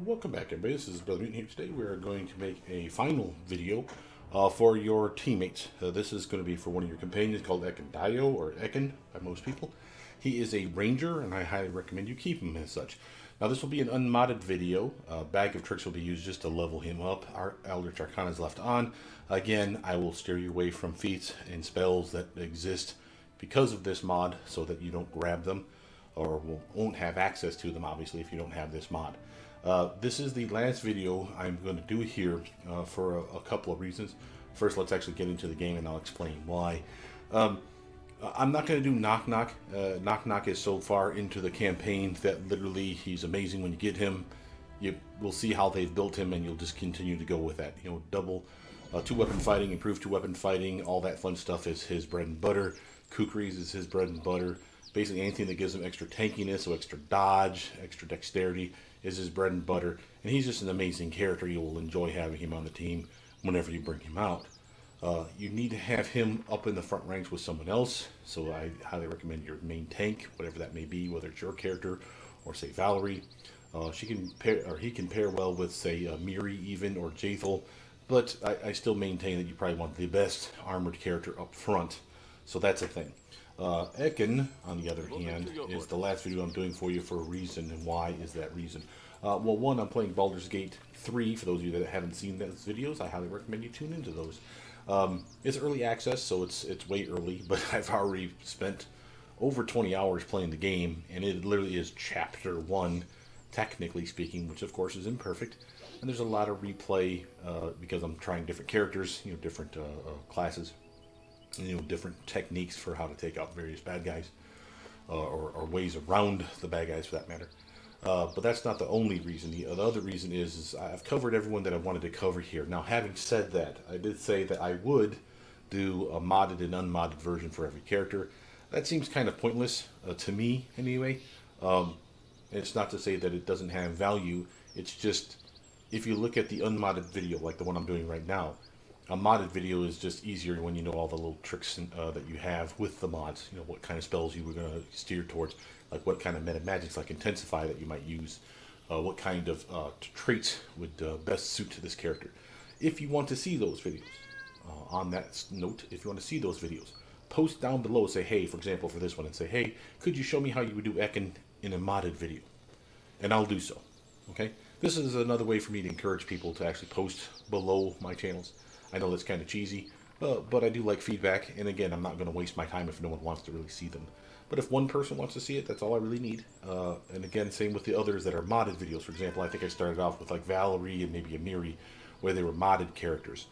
Welcome back, everybody. This is Brother Mutant here. Today we are going to make a final video for your teammates. This is going to be for one of your companions called Ekundayo, or Ekun by most people. He is a ranger, and I highly recommend you keep him as such. Now, this will be an unmodded video. Bag of tricks will be used just to level him up. Our Eldritch Arcana is left on. Again, I will steer you away from feats and spells that exist because of this mod so that you don't grab them or won't have access to them, obviously, if you don't have this mod. This is the last video I'm going to do here for a couple of reasons. First, let's actually get into the game and I'll explain why. I'm not going to do Knock Knock. Knock Knock is so far into the campaign that literally he's amazing when you get him. You will see how they've built him and you'll just continue to go with that. You know, double two-weapon fighting, improved two-weapon fighting, all that fun stuff is his bread and butter. Kukris is his bread and butter. Basically anything that gives him extra tankiness, so extra dodge, extra dexterity is his bread and butter. And he's just an amazing character. You will enjoy having him on the team whenever you bring him out. You need to have him up in the front ranks with someone else. So I highly recommend your main tank, whatever that may be, whether it's your character or say Valerie. She can pair, or he can pair well with say Miri even or Jathal. But I still maintain that you probably want the best armored character up front. So that's a thing. Ekun, on the other hand, is the last video I'm doing for you for a reason, and why is that reason? Well, one, I'm playing Baldur's Gate 3. For those of you that haven't seen those videos, I highly recommend you tune into those. It's early access, so it's way early, but I've already spent over 20 hours playing the game, and it literally is Chapter 1, technically speaking, which of course is imperfect. And there's a lot of replay because I'm trying different characters, you know, different classes. You know, different techniques for how to take out various bad guys or ways around the bad guys for that matter. But that's not the only reason. The other reason is I've covered everyone that I wanted to cover here. Now, having said that, I did say that I would do a modded and unmodded version for every character. That seems kind of pointless to me anyway. It's not to say that it doesn't have value. It's just if you look at the unmodded video like the one I'm doing right now, a modded video is just easier when you know all the little tricks that you have with the mods. You know, what kind of spells you were going to steer towards, like what kind of meta magics like Intensify that you might use, what kind of traits would best suit to this character. If you want to see those videos, on that note, if you want to see those videos, post down below, say, hey, for example, for this one, and say, hey, could you show me how you would do Ekun in a modded video? And I'll do so, okay? This is another way for me to encourage people to actually post below my channels. I know that's kind of cheesy, but I do like feedback. And again, I'm not going to waste my time if no one wants to really see them. But if one person wants to see it, that's all I really need. And again, same with the others that are modded videos. For example, I think I started off with like Valerie and maybe a Miri, where they were modded characters.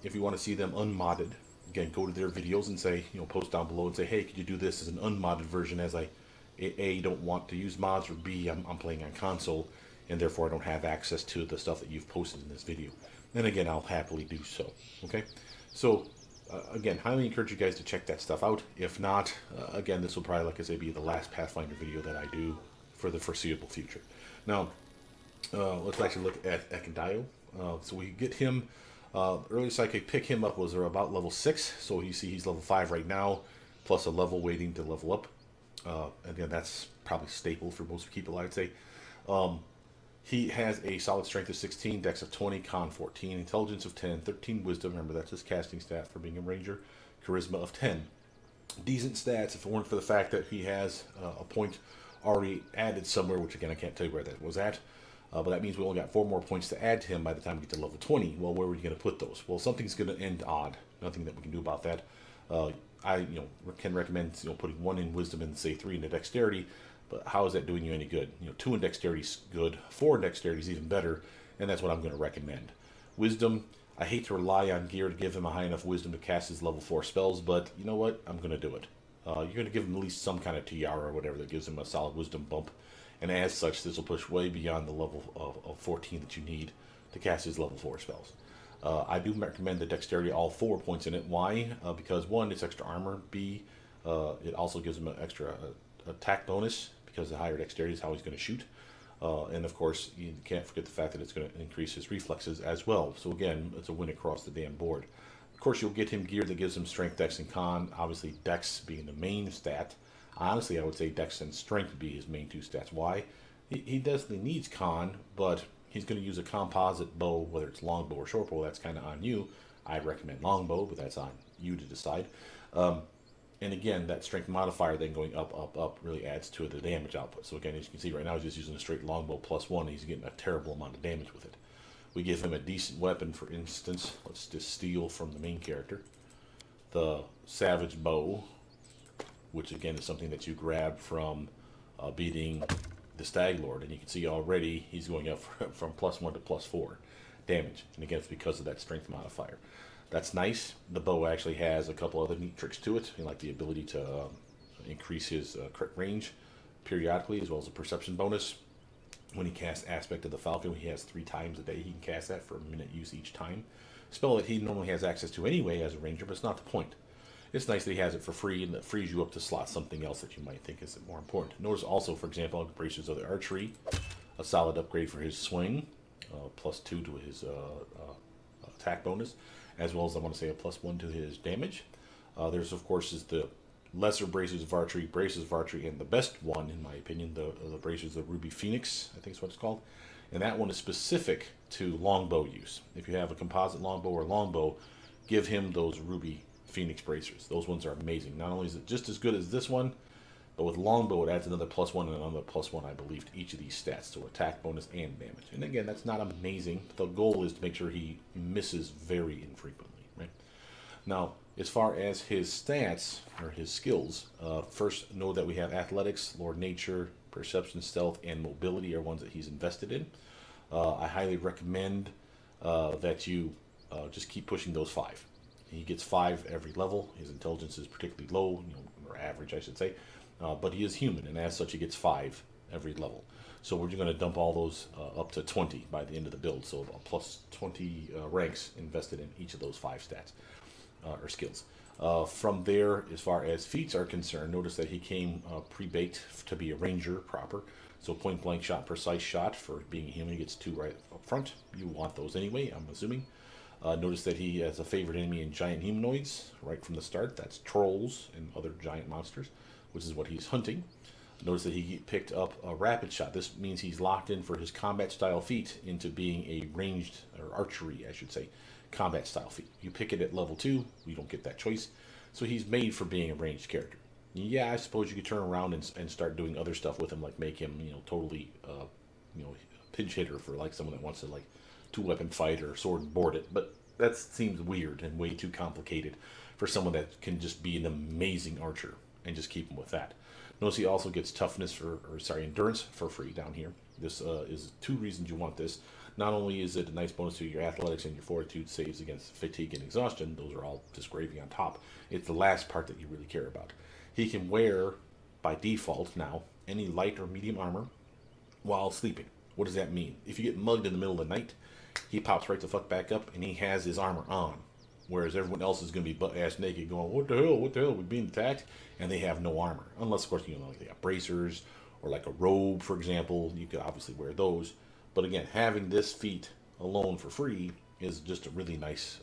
If you want to see them unmodded, again, go to their videos and say, you know, post down below and say, hey, could you do this as an unmodded version, as I A, don't want to use mods, or B, I'm playing on console, and therefore I don't have access to the stuff that you've posted in this video. Then again, I'll happily do so. Okay, so again, highly encourage you guys to check that stuff out. If not, again, this will probably, like I say, be the last Pathfinder video that I do for the foreseeable future. Now, let's actually look at Ekundayo. So we get him. Earliest I could pick him up was about level 6. So you see he's level 5 right now, plus a level waiting to level up. Again, that's probably staple for most people, I'd say. He has a solid strength of 16, dex of 20, con 14, intelligence of 10, 13 wisdom. Remember, that's his casting stat for being a ranger. Charisma of 10. Decent stats if it weren't for the fact that he has a point already added somewhere, which again, I can't tell you where that was at. But that means we only got 4 more points to add to him by the time we get to level 20. Well, where are we going to put those? Well, something's going to end odd. Nothing that we can do about that. I can recommend putting 1 in wisdom and say 3 into dexterity. But how is that doing you any good? 2 in dexterity is good, 4 in dexterity is even better, and that's what I'm going to recommend. Wisdom, I hate to rely on gear to give him a high enough wisdom to cast his level 4 spells, but you know what? I'm going to do it. You're going to give him at least some kind of tiara or whatever that gives him a solid wisdom bump, and as such, this will push way beyond the level of 14 that you need to cast his level 4 spells. I do recommend the dexterity, all 4 points in it. Why? Because 1, it's extra armor. B, it also gives him an extra attack bonus, because the higher dexterity is how he's going to shoot. And of course, you can't forget the fact that it's going to increase his reflexes as well. So again, it's a win across the damn board. Of course, you'll get him gear that gives him strength, dex, and con. Obviously, dex being the main stat. Honestly, I would say dex and strength would be his main 2 stats. Why? He definitely needs con, but he's going to use a composite bow, whether it's longbow or short bow. That's kind of on you. I recommend longbow, but that's on you to decide. Um, and again, that strength modifier then going up, up, up really adds to the damage output. So again, as you can see right now, he's just using a straight longbow +1. And he's getting a terrible amount of damage with it. We give him a decent weapon, for instance. Let's just steal from the main character. The Savage Bow, which again is something that you grab from beating the Stag Lord. And you can see already he's going up from +1 to +4 damage. And again, it's because of that strength modifier. That's nice. The bow actually has a couple other neat tricks to it, like the ability to increase his crit range periodically, as well as a perception bonus. When he casts Aspect of the Falcon, he has 3 times a day he can cast that for a minute use each time. Spell that he normally has access to anyway as a ranger, but it's not the point. It's nice that he has it for free, and that frees you up to slot something else that you might think is more important. Notice also, for example, Bracers of the Archery, a solid upgrade for his swing, +2 to his attack bonus, as well as I want to say a +1 to his damage. There's of course is the lesser Bracers of Archery, and the best one in my opinion, the Bracers of Ruby Phoenix, I think is what it's called, and that one is specific to longbow use. If you have a composite longbow or longbow, give him those Ruby Phoenix Bracers. Those ones are amazing. Not only is it just as good as this one, but with longbow it adds another +1 and another +1, I believe, to each of these stats, so attack bonus and damage. And again, that's not amazing. The goal is to make sure he misses very infrequently, right? Now, as far as his stats, or his skills, first know that we have Athletics, Lord Nature, Perception, Stealth, and Mobility are ones that he's invested in. I highly recommend that you just keep pushing those 5. He gets 5 every level. His intelligence is particularly low, or average, I should say. But he is human, and as such, he gets 5 every level. So we're going to dump all those up to 20 by the end of the build. So a +20 ranks invested in each of those 5 stats or skills. From there, as far as feats are concerned, notice that he came pre-baked to be a ranger proper. So point blank shot, precise shot for being a human. He gets 2 right up front. You want those anyway, I'm assuming. Notice that he has a favorite enemy in giant humanoids right from the start. That's trolls and other giant monsters, which is what he's hunting. Notice that he picked up a rapid shot. This means he's locked in for his combat style feat into being a ranged, or archery, I should say, combat style feat. You pick it at level 2, you don't get that choice. So he's made for being a ranged character. Yeah, I suppose you could turn around and start doing other stuff with him, like make him, totally, pinch hitter for like someone that wants to like 2-weapon fight or sword and board it. But that seems weird and way too complicated for someone that can just be an amazing archer and just keep him with that. Notice he also gets toughness endurance for free down here. This is 2 reasons you want this. Not only is it a nice bonus to your athletics and your fortitude saves against fatigue and exhaustion, those are all just gravy on top. It's the last part that you really care about. He can wear, by default now, any light or medium armor while sleeping. What does that mean? If you get mugged in the middle of the night, he pops right the fuck back up and he has his armor on. Whereas everyone else is going to be butt-ass naked going, what the hell, we're being attacked? And they have no armor. Unless, of course, like they got bracers or like a robe, for example. You could obviously wear those. But again, having this feat alone for free is just a really nice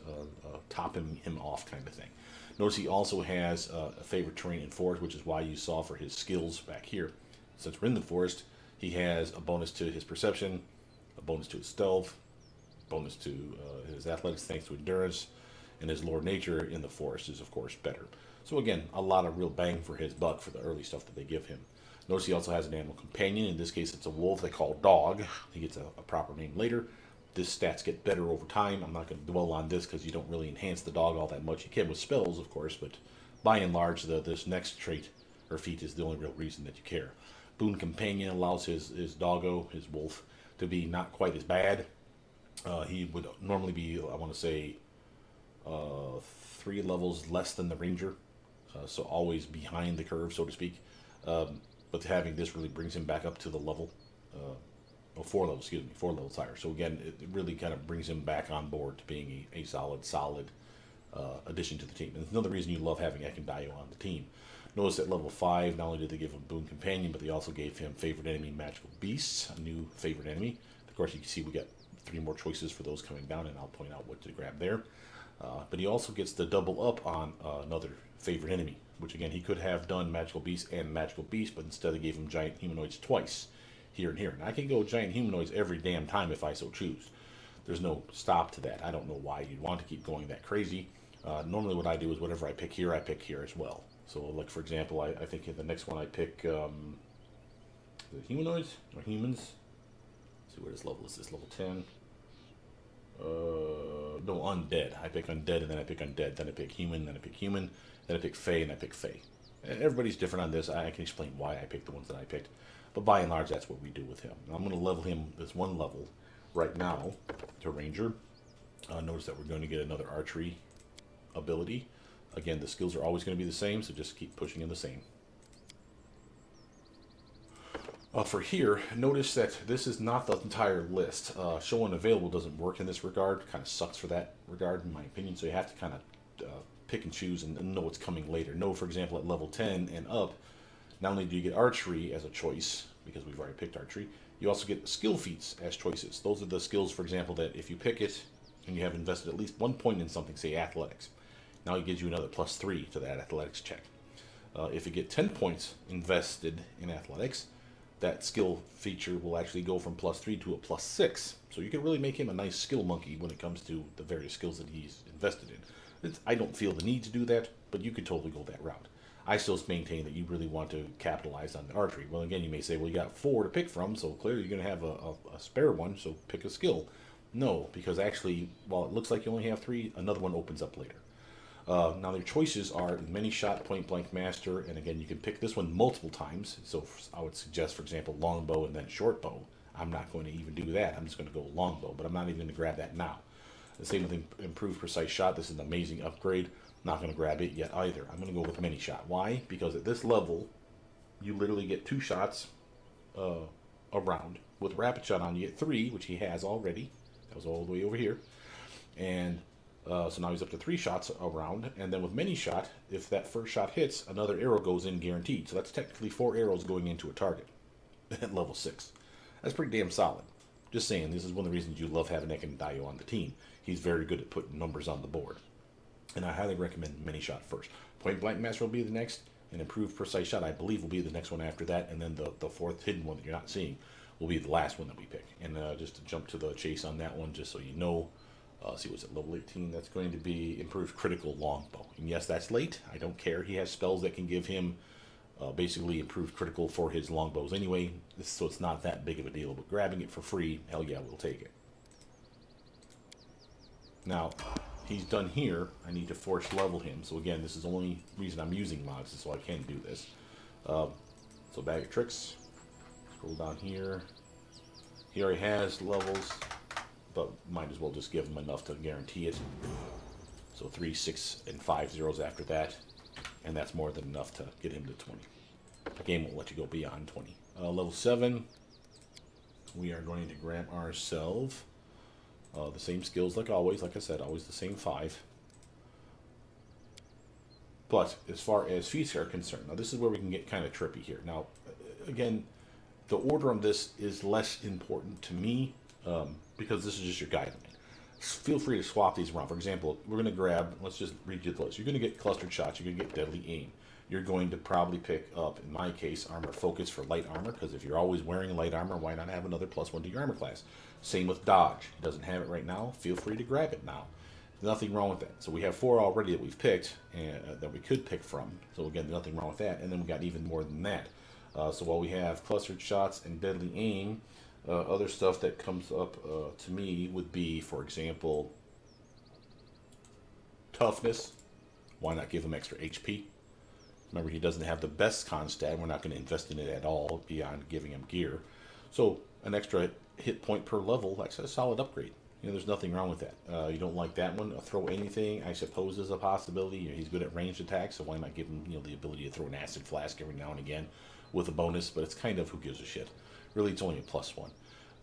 topping him off kind of thing. Notice he also has a favorite terrain in forest, which is why you saw for his skills back here. Since we're in the forest, he has a bonus to his perception, a bonus to his stealth, bonus to his athletics thanks to endurance, and his Lord Nature in the forest is, of course, better. So again, a lot of real bang for his buck for the early stuff that they give him. Notice he also has an animal companion. In this case, it's a wolf they call Dog. He gets a proper name later. This stats get better over time. I'm not going to dwell on this because you don't really enhance the dog all that much. You can with spells, of course, but by and large, this next trait or feat is the only real reason that you care. Boon Companion allows his doggo, his wolf, to be not quite as bad. He would normally be, I want to say, 3 levels less than the ranger, so always behind the curve, so to speak. But having this really brings him back up to the level, 4 levels, 4 levels higher. So again, it really kind of brings him back on board to being a solid addition to the team. And it's another reason you love having Ekundayo on the team. Notice at level 5, not only did they give him Boon Companion, but they also gave him Favorite Enemy Magical Beasts, a new favorite enemy. Of course, you can see we got 3 more choices for those coming down, and I'll point out what to grab there. But he also gets the double up on another favorite enemy, which again, he could have done Magical Beast and Magical Beast, but instead they gave him Giant Humanoids twice. here and here. And I can go giant humanoids every damn time if I so choose. There's no stop to that. I don't know why you'd want to keep going that crazy. Normally what I do is whatever I pick here as well. So like for example, I think in the next one I pick the humanoids or humans. Let's see where this level is. This level 10. No, undead. I pick undead and then I pick undead. Then I pick human. Then I pick human. Then I pick fey and I pick fey. And everybody's different on this. I can explain why I picked the ones that I picked. But by and large, that's what we do with him. Now, I'm going to level him this one level right now to Ranger. Notice that we're going to get another archery ability. Again, the skills are always going to be the same, so just keep pushing in the same. For here, notice that this is not the entire list. Show unavailable doesn't work in this regard. Kind of sucks for that regard, in my opinion. So you have to kind of pick and choose and know what's coming later. Know, for example, at level 10 and up, not only do you get archery as a choice, because we've already picked archery, you also get skill feats as choices. Those are the skills, for example, that if you pick it and you have invested at least 1 point in something, say athletics, now it gives you another +3 to that athletics check. If you get 10 points invested in athletics, that skill feature will actually go from +3 to a +6. So you can really make him a nice skill monkey when it comes to the various skills that he's invested in. I don't feel the need to do that, but you could totally go that route. I still maintain that you really want to capitalize on the archery. Well, again, you may say, well, you got 4 to pick from, so clearly you're going to have a spare one, so pick a skill. No, because actually, while it looks like you only have 3, another one opens up later. Now, their choices are many shot, point blank, master, and again, you can pick this one multiple times. So I would suggest, for example, longbow and then short bow. I'm not going to even do that. I'm just going to go longbow, but I'm not even going to grab that now. The same with improved precise shot. This is an amazing upgrade. Not going to grab it yet either. I'm going to go with many shot. Why? Because at this level, you literally get 2 shots a round. With rapid shot on, you get 3, which he has already. That was all the way over here. And so now he's up to 3 shots a round. And then with many shot, if that first shot hits, another arrow goes in guaranteed. So that's technically 4 arrows going into a target at level 6. That's pretty damn solid. Just saying, this is one of the reasons you love having Ekundayo on the team. He's very good at putting numbers on the board. And I highly recommend many shot first. Point blank master will be the next, and improved precise shot, I believe, will be the next one after that. And then the 4th hidden one that you're not seeing will be the last one that we pick. And just to jump to the chase on that one, just so you know, see, what's it, level 18? That's going to be improved critical longbow. And yes, that's late. I don't care. He has spells that can give him basically improved critical for his longbows anyway, so it's not that big of a deal. But grabbing it for free, hell yeah, we'll take it. Now, he's done here. I need to force level him. So again, this is the only reason I'm using mods, so I can do this. So bag of tricks. Scroll down here. He already has levels, but might as well just give him enough to guarantee it. So 3, 6, and 5 zeros after that, and that's more than enough to get him to 20. The game won't let you go beyond 20. Level 7, we are going to grab ourselves the same skills like always. Like I said, always the same 5. But as far as feats are concerned, now this is where we can get kind of trippy here. Now, again, the order on this is less important to me because this is just your guideline. Feel free to swap these around. For example, we're going to grab, let's just read you the list. You're going to get clustered shots. You're going to get deadly aim. You're going to probably pick up, in my case, armor focus for light armor, because if you're always wearing light armor, why not have another +1 to your armor class? Same with dodge. He doesn't have it right now. Feel free to grab it now. There's nothing wrong with that. So we have 4 already that we've picked, and that we could pick from. So again, there's nothing wrong with that. And then we got even more than that. So while we have clustered shots and deadly aim, other stuff that comes up to me would be, for example, toughness. Why not give him extra HP? Remember, he doesn't have the best con stat. We're not going to invest in it at all beyond giving him gear. So an extra hit point per level, that's a solid upgrade. You know, there's nothing wrong with that. You don't like that one? Throw anything, I suppose, is a possibility. You know, he's good at ranged attacks, so why not give him, the ability to throw an acid flask every now and again with a bonus? But it's kind of who gives a shit. Really, it's only a +1.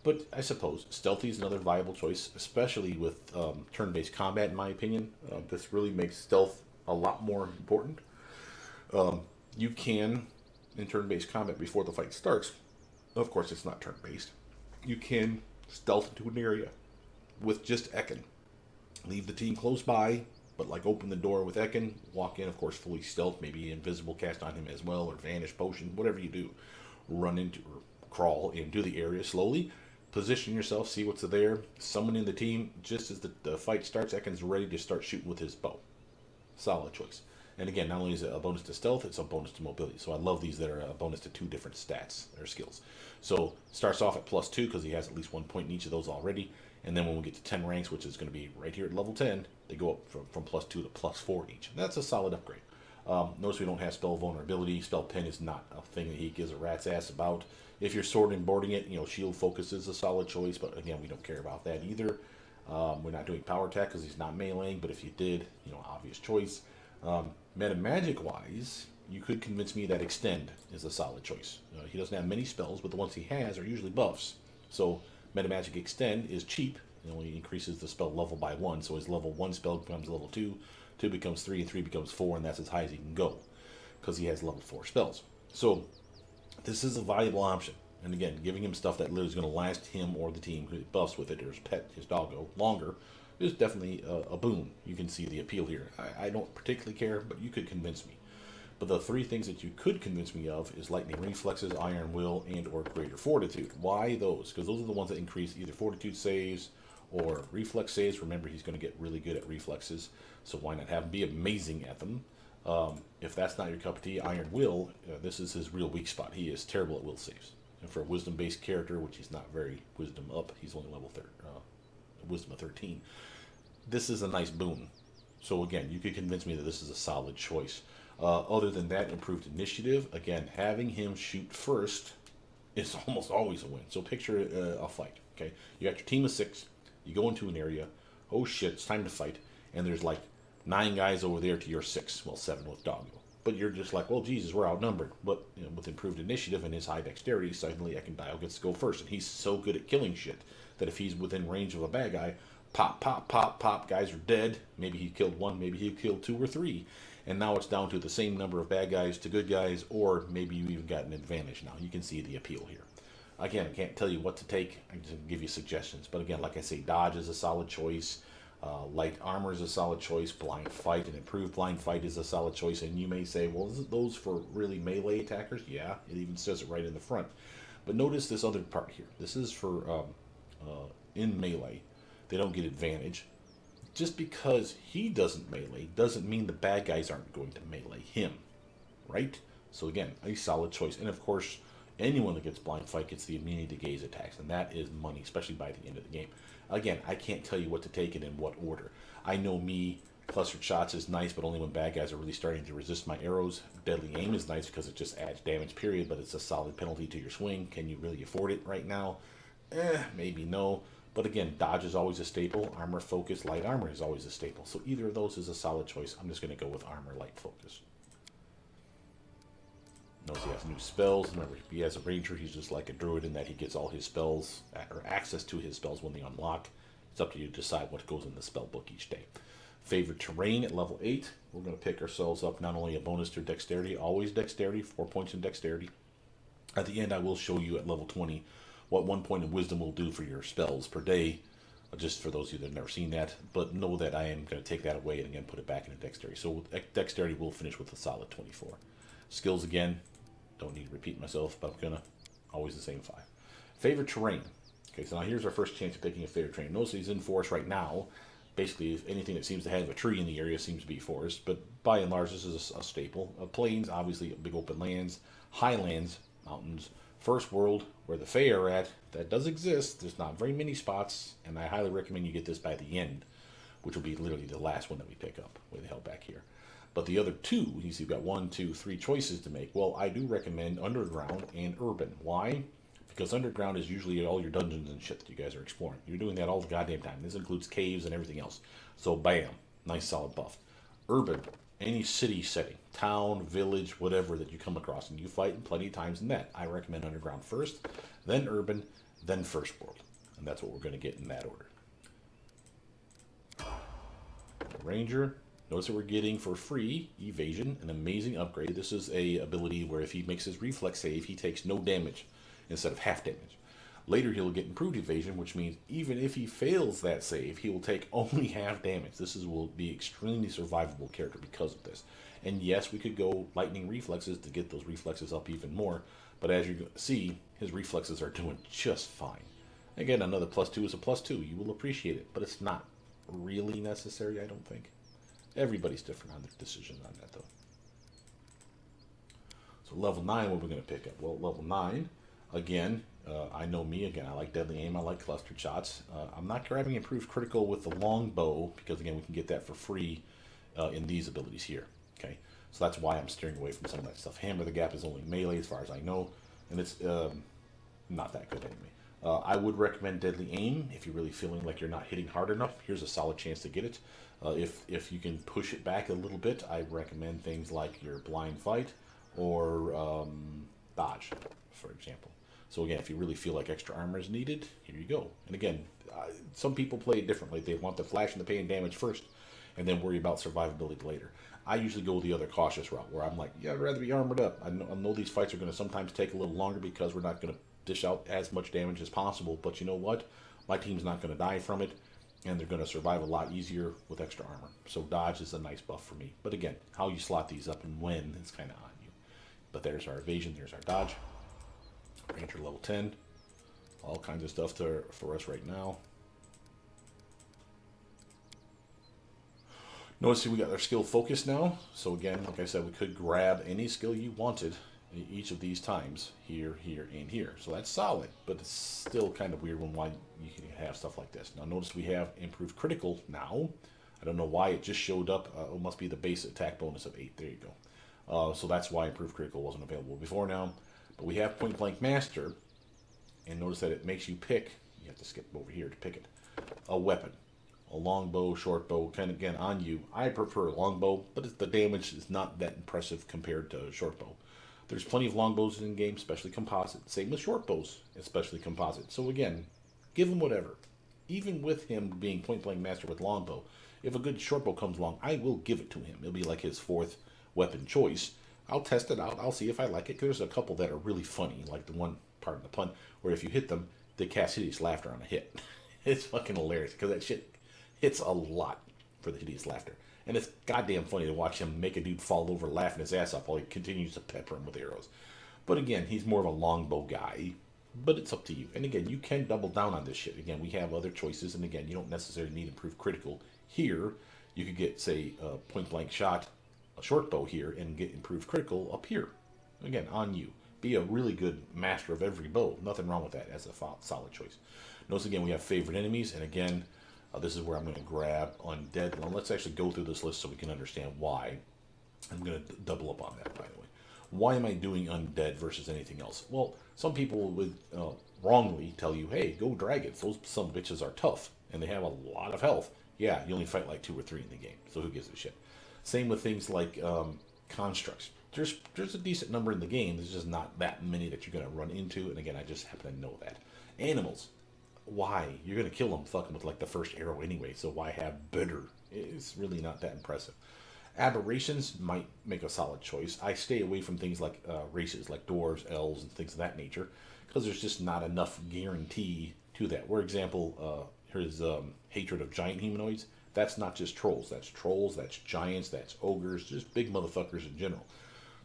But I suppose stealthy is another viable choice, especially with turn-based combat, in my opinion. This really makes stealth a lot more important. You can, in turn-based combat before the fight starts, of course it's not turn-based, you can stealth into an area with just Ekun. Leave the team close by, but like open the door with Ekun, walk in, of course, fully stealth, maybe invisible cast on him as well, or vanish potion, whatever you do. Run into, or crawl into the area slowly, position yourself, see what's there, summon in the team. Just as the fight starts, Ekin's ready to start shooting with his bow. Solid choice. And again, not only is it a bonus to stealth, it's a bonus to mobility. So I love these that are a bonus to 2 different stats or skills. So starts off at +2 because he has at least 1 point in each of those already. And then when we get to 10 ranks, which is going to be right here at level 10, they go up from +2 to +4 each. And that's a solid upgrade. Notice we don't have spell vulnerability. Spell pen is not a thing that he gives a rat's ass about. If you're sword and boarding it, shield focus is a solid choice, but again, we don't care about that either. We're not doing power attack because he's not meleeing, but if you did, obvious choice. Meta magic wise, you could convince me that extend is a solid choice. He doesn't have many spells, but the ones he has are usually buffs. So meta magic extend is cheap. It only increases the spell level by 1, so his level 1 spell becomes level 2, 2 becomes 3, and 3 becomes 4, and that's as high as he can go because he has level 4 spells. So this is a valuable option. And again, giving him stuff that literally is going to last him or the team who buffs with it, or his pet, his doggo, longer, is definitely a boon. You can see the appeal here. I don't particularly care, but you could convince me. But the 3 things that you could convince me of is lightning reflexes, iron will, and or greater fortitude. Why those? Because those are the ones that increase either fortitude saves or reflex saves. Remember, he's going to get really good at reflexes, so why not have him be amazing at them? If that's not your cup of tea, iron will, this is his real weak spot. He is terrible at will saves. And for a wisdom-based character, which he's not very wisdom up, he's only level wisdom of 13. This is a nice boon. So again, you could convince me that this is a solid choice. Other than that, improved initiative. Again, having him shoot first is almost always a win. So picture a fight. Okay, you got your team of 6. You go into an area. Oh shit, it's time to fight. And there's like 9 guys over there to your 6. Well, 7 with doggo. But you're just like, well, Jesus, we're outnumbered. But with improved initiative and his high dexterity, suddenly Ekundayo gets to go first. And he's so good at killing shit that if he's within range of a bad guy, pop, pop, pop, pop, guys are dead. Maybe he killed 1, maybe he killed 2 or 3. And now it's down to the same number of bad guys to good guys, or maybe you even got an advantage now. You can see the appeal here. Again, I can't tell you what to take. I can just give you suggestions. But again, like I say, dodge is a solid choice. Light armor is a solid choice. Blind fight and improved blind fight is a solid choice. And you may say, well, isn't those for really melee attackers? Yeah, it even says it right in the front. But notice this other part here. This is for in melee. They don't get advantage. Just because he doesn't melee doesn't mean the bad guys aren't going to melee him, right? So again, a solid choice. And of course, anyone that gets blind fight gets the immunity to gaze attacks, and that is money, especially by the end of the game. Again, I can't tell you what to take and in what order. I know me, clustered shots is nice, but only when bad guys are really starting to resist my arrows. Deadly aim is nice because it just adds damage, period, but it's a solid penalty to your swing. Can you really afford it right now? Maybe no. But again, dodge is always a staple. Armor focus, light armor is always a staple. So either of those is a solid choice. I'm just going to go with armor, light focus. Notice he has new spells. Remember, he has a ranger. He's just like a druid in that he gets all his spells, or access to his spells when they unlock. It's up to you to decide what goes in the spell book each day. Favorite terrain at level 8. We're going to pick ourselves up not only a bonus to dexterity, always dexterity, 4 points in dexterity. At the end, I will show you at level 20 what 1 point of wisdom will do for your spells per day, just for those of you that have never seen that. But know that I am going to take that away and again put it back into dexterity. So dexterity will finish with a solid 24. Skills again, don't need to repeat myself, but I'm going to always the same 5. Favorite terrain. Okay, so now here's our first chance of picking a favorite terrain. Notice he's in forest right now. Basically, anything that seems to have a tree in the area seems to be forest, but by and large, this is a staple. Plains, obviously, big open lands. Highlands, mountains. First world, where the Fae are at, that does exist. There's not very many spots, and I highly recommend you get this by the end, which will be literally the last one that we pick up, way the hell back here. But the other 2, you see, you've got 1, 2, 3 choices to make. Well, I do recommend underground and urban. Why? Because underground is usually all your dungeons and shit that you guys are exploring. You're doing that all the goddamn time. This includes caves and everything else. So bam, nice solid buff. Urban, any city setting, town, village, whatever that you come across, and you fight plenty of times in that. I recommend underground first, then urban, then first world. And that's what we're going to get in that order. Ranger, notice that we're getting for free Evasion, an amazing upgrade. This is a ability where if he makes his reflex save, he takes no damage instead of half damage. Later he'll get improved evasion, which means even if he fails that save, he will take only half damage. Will be extremely survivable character because of this. And yes, we could go lightning reflexes to get those reflexes up even more, but as you see, his reflexes are doing just fine. Again, another +2 is a +2. You will appreciate it, but it's not really necessary, I don't think. Everybody's different on their decision on that, though. So level 9, what we're going to pick up? Well, level 9, again, I know me, again, I like deadly aim, I like clustered shots. I'm not grabbing improved critical with the longbow, because again, we can get that for free in these abilities here. Okay, so that's why I'm steering away from some of that stuff. Hammer the Gap is only melee as far as I know, and it's not that good anyway. I would recommend deadly aim if you're really feeling like you're not hitting hard enough. Here's a solid chance to get it. If you can push it back a little bit, I recommend things like your blind fight or dodge, for example. So again, if you really feel like extra armor is needed, here you go. And again, some people play it differently. They want the flash and the pain damage first, and then worry about survivability later. I usually go the other cautious route, where I'm like, yeah, I'd rather be armored up. I know these fights are going to sometimes take a little longer because we're not going to dish out as much damage as possible, but you know what? My team's not going to die from it, and they're going to survive a lot easier with extra armor. So dodge is a nice buff for me. But again, how you slot these up and when, it's kind of on you. But there's our evasion, there's our dodge. Ranger level 10. All kinds of stuff for us right now. Notice we got our skill focus now. So again, like I said, we could grab any skill you wanted each of these times. Here, here, and here. So that's solid, but it's still kind of weird why you can have stuff like this. Now notice we have improved critical now. I don't know why it just showed up. It must be the base attack bonus of 8. There you go. So that's why improved critical wasn't available before now. But we have point blank master. And notice that it makes you pick. You have to skip over here to pick it. A weapon. A longbow, short bow, kind of again on you. I prefer a longbow, but the damage is not that impressive compared to a short bow. There's plenty of longbows in game, especially composite. Same with short bows, especially composite. So again, give him whatever. Even with him being point blank master with longbow, if a good short bow comes along, I will give it to him. It'll be like his 4th weapon choice. I'll test it out. I'll see if I like it. Because there's a couple that are really funny, like the one, pardon the pun, where if you hit them, they cast hideous laughter on a hit. It's fucking hilarious because that shit hits a lot for the hideous laughter. And it's goddamn funny to watch him make a dude fall over laughing his ass off while he continues to pepper him with arrows. But again, he's more of a longbow guy. But it's up to you. And again, you can double down on this shit. Again, we have other choices. And again, you don't necessarily need improved critical. Here, you could get, say, a point blank shot, a short bow here, and get improved critical up here. Again, on you. Be a really good master of every bow. Nothing wrong with that as a solid choice. Notice again, we have favorite enemies. And again, this is where I'm going to grab Undead. Well, let's actually go through this list so we can understand why. I'm going to double up on that, by the way. Why am I doing Undead versus anything else? Well, some people would wrongly tell you, hey, go dragons. Those some bitches are tough, and they have a lot of health. Yeah, you only fight like 2 or 3 in the game, so who gives a shit? Same with things like constructs. There's a decent number in the game. There's just not that many that you're going to run into, and again, I just happen to know that. Animals. Why? You're going to kill them, fuck them with like the first arrow anyway, so why have better? It's really not that impressive. Aberrations might make a solid choice. I stay away from things like races like dwarves, elves, and things of that nature, because there's just not enough guarantee to that. For example, here's hatred of giant humanoids. That's not just trolls. That's giants, that's ogres, just big motherfuckers in general.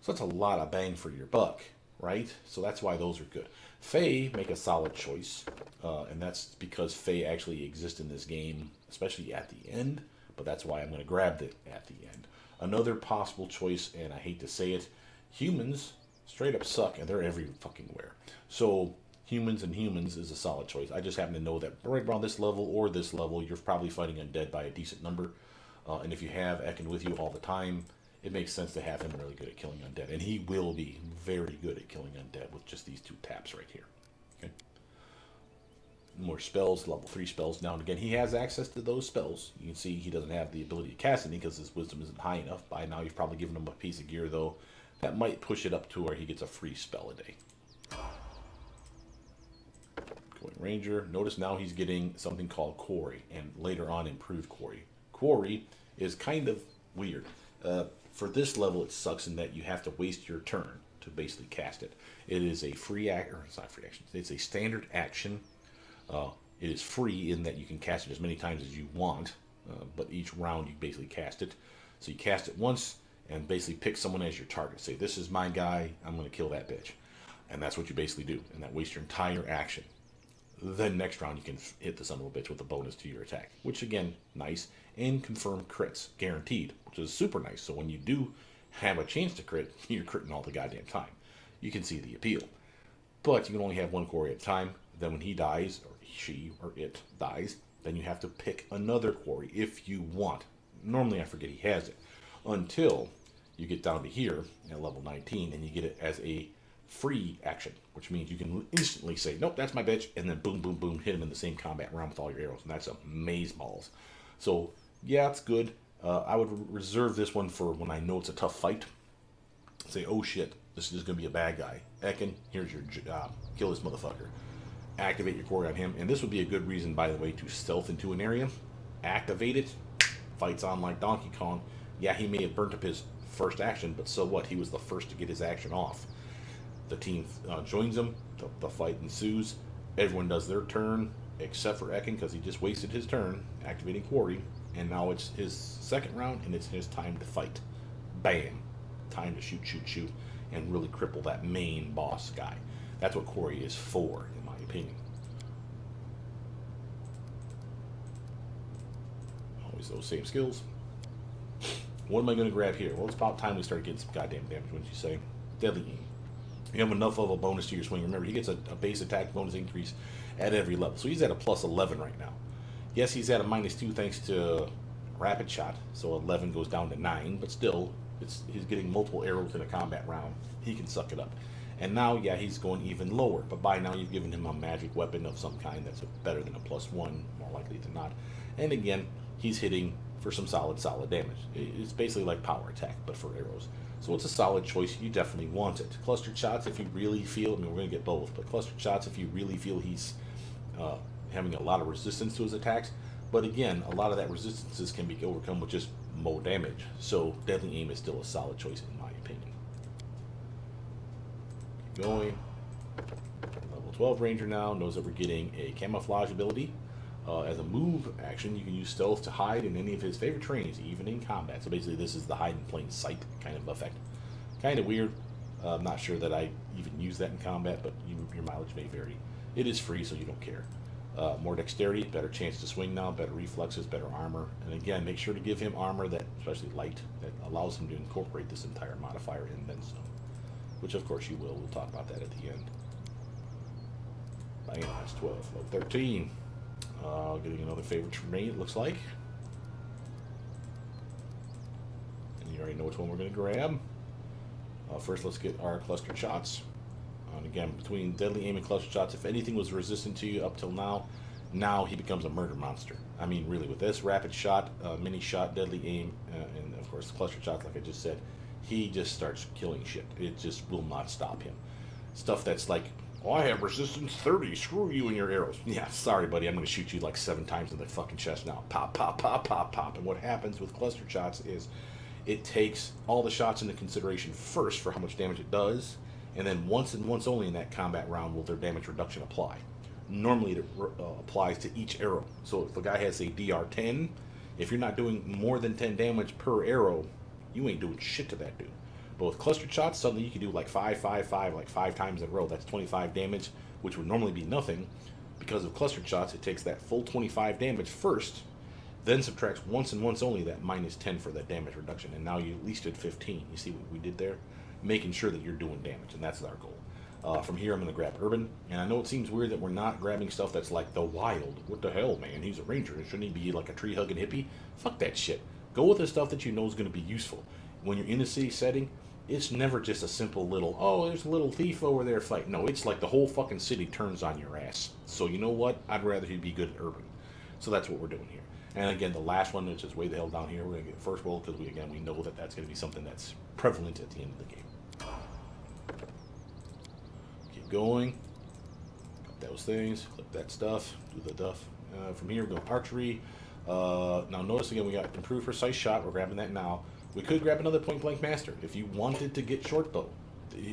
So that's a lot of bang for your buck, right? So that's why those are good. Fae make a solid choice, and that's because Fae actually exist in this game, especially at the end, but that's why I'm going to grab it at the end. Another possible choice, and I hate to say it, humans straight up suck, and they're every fucking where. So humans is a solid choice. I just happen to know that right around this level or this level, you're probably fighting undead by a decent number, and if you have Ekun with you all the time, it makes sense to have him really good at killing undead. And he will be very good at killing undead with just these 2 taps right here. Okay. More spells, level 3 spells. Now and again, he has access to those spells. You can see he doesn't have the ability to cast any because his wisdom isn't high enough. By now, you've probably given him a piece of gear, though. That might push it up to where he gets a free spell a day. Going Ranger. Notice now he's getting something called Quarry, and later on improved Quarry. Quarry is kind of weird. For this level, it sucks in that you have to waste your turn to basically cast it. It is a free act, or it's not free action. It's a standard action. It is free in that you can cast it as many times as you want, but each round you basically cast it. So you cast it once and basically pick someone as your target. Say, this is my guy. I'm going to kill that bitch. And that's what you basically do. And that wastes your entire action. Then next round you can hit the son of a bitch with a bonus to your attack. Which again, nice. And confirmed crits. Guaranteed. Which is super nice. So when you do have a chance to crit, you're critting all the goddamn time. You can see the appeal. But you can only have one quarry at a time. Then when he dies, or she, or it dies, then you have to pick another quarry if you want. Normally I forget he has it. Until you get down to here at level 19 and you get it as a free action, which means you can instantly say, nope, that's my bitch, and then boom, boom, boom, hit him in the same combat round with all your arrows, and that's amazeballs. So, yeah, it's good. I would reserve this one for when I know it's a tough fight. Say, oh shit, this is going to be a bad guy. Ekin, here's your job. Kill this motherfucker. Activate your quarry on him, and this would be a good reason, by the way, to stealth into an area. Activate it. Fights on like Donkey Kong. Yeah, he may have burnt up his first action, but so what? He was the first to get his action off. The team joins him. The fight ensues. Everyone does their turn, except for Ekin, because he just wasted his turn activating quarry. And now it's his second round, and it's his time to fight. Bam. Time to shoot, shoot, shoot, and really cripple that main boss guy. That's what quarry is for, in my opinion. Always those same skills. What am I going to grab here? Well, it's about time we start getting some goddamn damage, wouldn't you say? Deadly aim. You have enough of a bonus to your swing. Remember, he gets a base attack bonus increase at every level. So he's at a plus 11 right now. Yes, he's at a -2 thanks to rapid shot. So 11 goes down to 9, but still, he's getting multiple arrows in a combat round. He can suck it up. And now, yeah, he's going even lower. But by now, you've given him a magic weapon of some kind that's better than a +1, more likely than not. And again, he's hitting for some solid damage. It's basically like power attack, but for arrows. So it's a solid choice. You definitely want it. Clustered shots, if you really feel, I mean, we're going to get both, but clustered shots, if you really feel he's having a lot of resistance to his attacks. But again, a lot of that resistances can be overcome with just more damage. So deadly aim is still a solid choice, in my opinion. Keep going. Level 12 ranger now knows that we're getting a camouflage ability. As a move action, you can use stealth to hide in any of his favorite terrains, even in combat. So basically, this is the hide in plain sight kind of effect. Kind of weird. I'm not sure that I even use that in combat, but your mileage may vary. It is free, so you don't care. More dexterity, better chance to swing now, better reflexes, better armor. And again, make sure to give him armor that, especially light, that allows him to incorporate this entire modifier and then some. Which, of course, you will. We'll talk about that at the end. Bang, that's 12. Level 13. Getting another favorite terrain, it looks like. And you already know which one we're going to grab. First, let's get our clustered shots. And again, between deadly aim and clustered shots, if anything was resistant to you up till now he becomes a murder monster. I mean, really, with this rapid shot, mini shot, deadly aim, and of course, clustered shots, like I just said, he just starts killing shit. It just will not stop him. Stuff that's like, oh, I have resistance 30. Screw you and your arrows. Yeah, sorry, buddy. I'm going to shoot you like 7 times in the fucking chest now. Pop, pop, pop, pop, pop. And what happens with clustered shots is it takes all the shots into consideration first for how much damage it does, and then once and once only in that combat round will their damage reduction apply. Normally it applies to each arrow. So if the guy has a DR10, if you're not doing more than 10 damage per arrow, you ain't doing shit to that dude. But with clustered shots, suddenly you can do like 5, 5, 5, like 5 times in a row. That's 25 damage, which would normally be nothing. Because of clustered shots, it takes that full 25 damage first, then subtracts once and once only that -10 for that damage reduction. And now you at least did 15. You see what we did there? Making sure that you're doing damage, and that's our goal. From here, I'm going to grab Urban. And I know it seems weird that we're not grabbing stuff that's like the wild. What the hell, man? He's a ranger. Shouldn't he be like a tree-hugging hippie? Fuck that shit. Go with the stuff that you know is going to be useful. When you're in a city setting, it's never just a simple little, oh, there's a little thief over there fight. No, it's like the whole fucking city turns on your ass. So you know what? I'd rather he be good at Urban. So that's what we're doing here. And again, the last one, which is way the hell down here, we're going to get first roll because we know that that's going to be something that's prevalent at the end of the game. Keep going. Got those things. Clip that stuff. Do the duff. From here, we're going archery. Now notice again, we got improved precise shot. We're grabbing that now. We could grab another point blank master if you wanted to get short bow.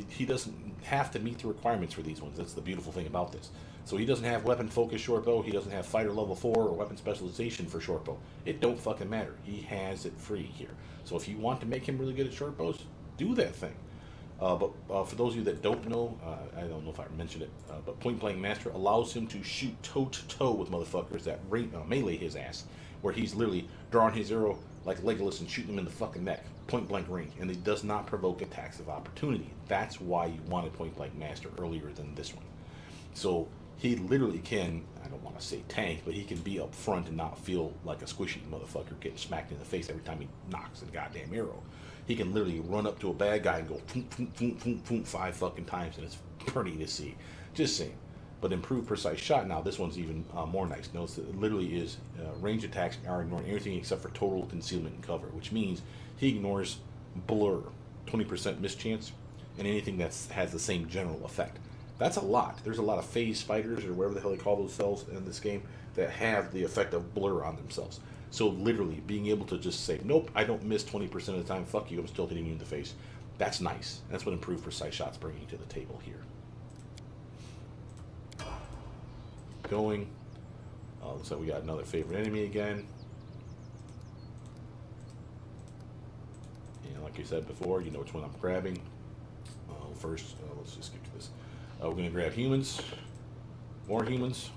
He doesn't have to meet the requirements for these ones. That's the beautiful thing about this. So he doesn't have weapon focus short bow. He doesn't have fighter level 4 or weapon specialization for short bow. It don't fucking matter. He has it free here. So if you want to make him really good at short bows, do that thing. But for those of you that don't know, I don't know if I mentioned it, but Point Blank Master allows him to shoot toe to toe with motherfuckers that melee his ass, where he's literally drawing his arrow like Legolas and shooting him in the fucking neck, point blank range, and it does not provoke attacks of opportunity. That's why you wanted Point Blank Master earlier than this one. So he literally can, I don't want to say tank, but he can be up front and not feel like a squishy motherfucker getting smacked in the face every time he knocks a goddamn arrow. He can literally run up to a bad guy and go boom, boom, boom, boom, boom, 5 fucking times, and it's pretty to see. Just saying. But improved precise shot now, this one's even more nice. Notice that it literally is range attacks are ignoring everything except for total concealment and cover, which means he ignores blur, 20% mischance, and anything that has the same general effect. That's a lot. There's a lot of phase spiders, or whatever the hell they call themselves in this game, that have the effect of blur on themselves. So literally, being able to just say, nope, I don't miss 20% of the time, fuck you, I'm still hitting you in the face. That's nice. That's what improved precise shots bringing to the table here. Going. Looks like we got another favorite enemy again. And like I said before, you know which one I'm grabbing. First, let's just skip to this. We're going to grab humans. More humans.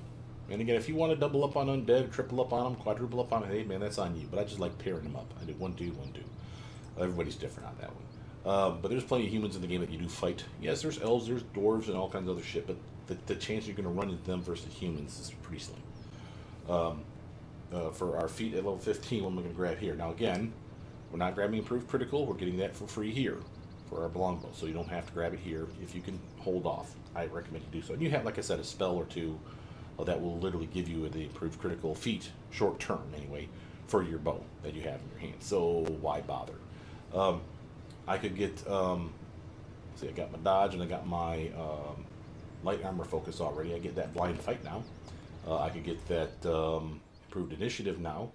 And again, if you want to double up on undead, triple up on them, quadruple up on them, hey man, that's on you. But I just like pairing them up. I do one, do, one, do. Everybody's different on that one. But there's plenty of humans in the game that you do fight. Yes, there's elves, there's dwarves, and all kinds of other shit. But the chance you're going to run into them versus humans is pretty slim. For our feat at level 15, what am I going to grab here? Now again, we're not grabbing improved critical. We're getting that for free here for our longbow. So you don't have to grab it here. If you can hold off, I recommend you do so. And you have, like I said, a spell or two that will literally give you the improved critical feat, short term anyway, for your bow that you have in your hand. So why bother? I could get, see, I got my dodge and I got my light armor focus already. I get that blind fight now. I could get that improved initiative now.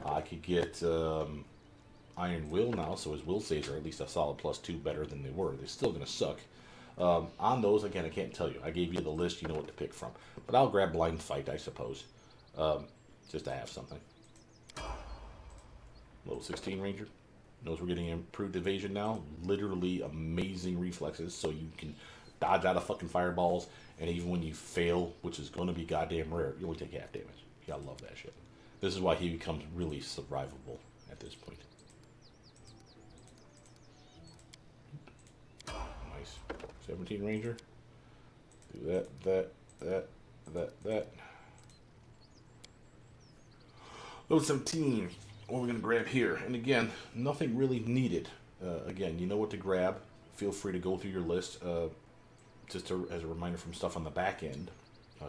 I could get Iron Will now, so his will saves are at least a solid +2 better than they were. They're still going to suck. On those, again, I can't tell you. I gave you the list, you know what to pick from. But I'll grab Blind Fight, I suppose, just to have something. Level 16 Ranger. Knows we're getting improved evasion now. Literally amazing reflexes, so you can dodge out of fucking fireballs, and even when you fail, which is going to be goddamn rare, you only take half damage. You gotta love that shit. This is why he becomes really survivable at this point. Nice. 17 Ranger. Do that. Level 17. What we're going to grab here. And again, nothing really needed. Again, you know what to grab. Feel free to go through your list. Just as a reminder from stuff on the back end.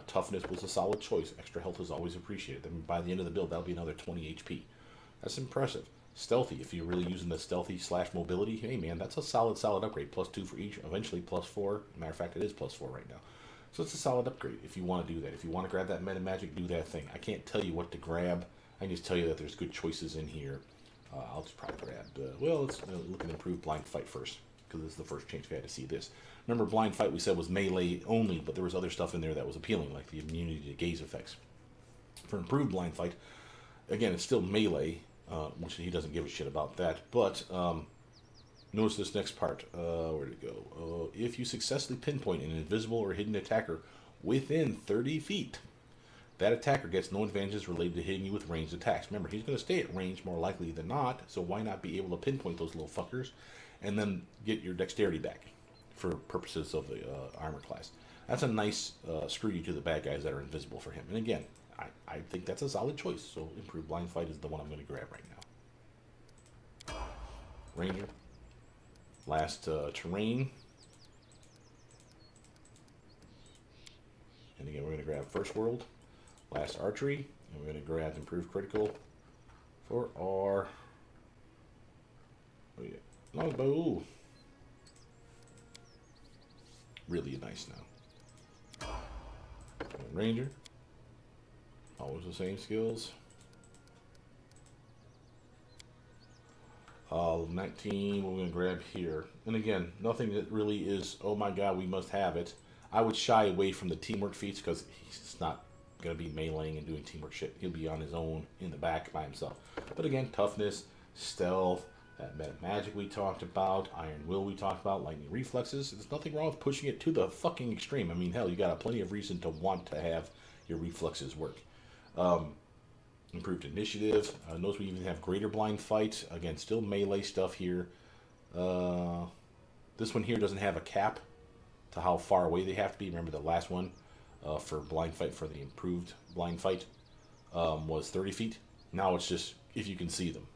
Toughness was a solid choice. Extra health is always appreciated. I mean, by the end of the build, that'll be another 20 HP. That's impressive. Stealthy, if you're really using the stealthy / mobility, hey man, that's a solid upgrade. +2 for each, eventually +4. Matter of fact, it is +4 right now. So it's a solid upgrade if you want to do that. If you want to grab that meta magic, do that thing. I can't tell you what to grab. I can just tell you that there's good choices in here. I'll just probably grab, well, let's look at improved blind fight first, because this is the first change we had to see this. Remember, blind fight we said was melee only, but there was other stuff in there that was appealing, like the immunity to gaze effects. For improved blind fight, again, it's still melee, which he doesn't give a shit about that, but notice this next part. Where'd it go? If you successfully pinpoint an invisible or hidden attacker within 30 feet, that attacker gets no advantages related to hitting you with ranged attacks. Remember, he's going to stay at range more likely than not, so why not be able to pinpoint those little fuckers and then get your dexterity back for purposes of the armor class. That's a nice screw you to the bad guys that are invisible for him. And again, I think that's a solid choice, so improved blind fight is the one I'm going to grab right now. Ranger. Last terrain. And again, we're going to grab First World. Last archery, and we're going to grab improved critical for our longbow. Really nice now. Ranger, always the same skills. 19, we're going to grab here. And again, nothing that really is, oh my god, we must have it. I would shy away from the teamwork feats because he's not going to be meleeing and doing teamwork shit. He'll be on his own in the back by himself. But again, toughness, stealth, That magic we talked about, iron will we talked about, lightning reflexes. There's nothing wrong with pushing it to the fucking extreme. I mean, hell, you got plenty of reason to want to have your reflexes work. Improved initiative. Notice we even have greater blind fight. Again, still melee stuff here. This one here doesn't have a cap to how far away they have to be. Remember the last one for blind fight, for the improved blind fight, was 30 feet. Now it's just if you can see them,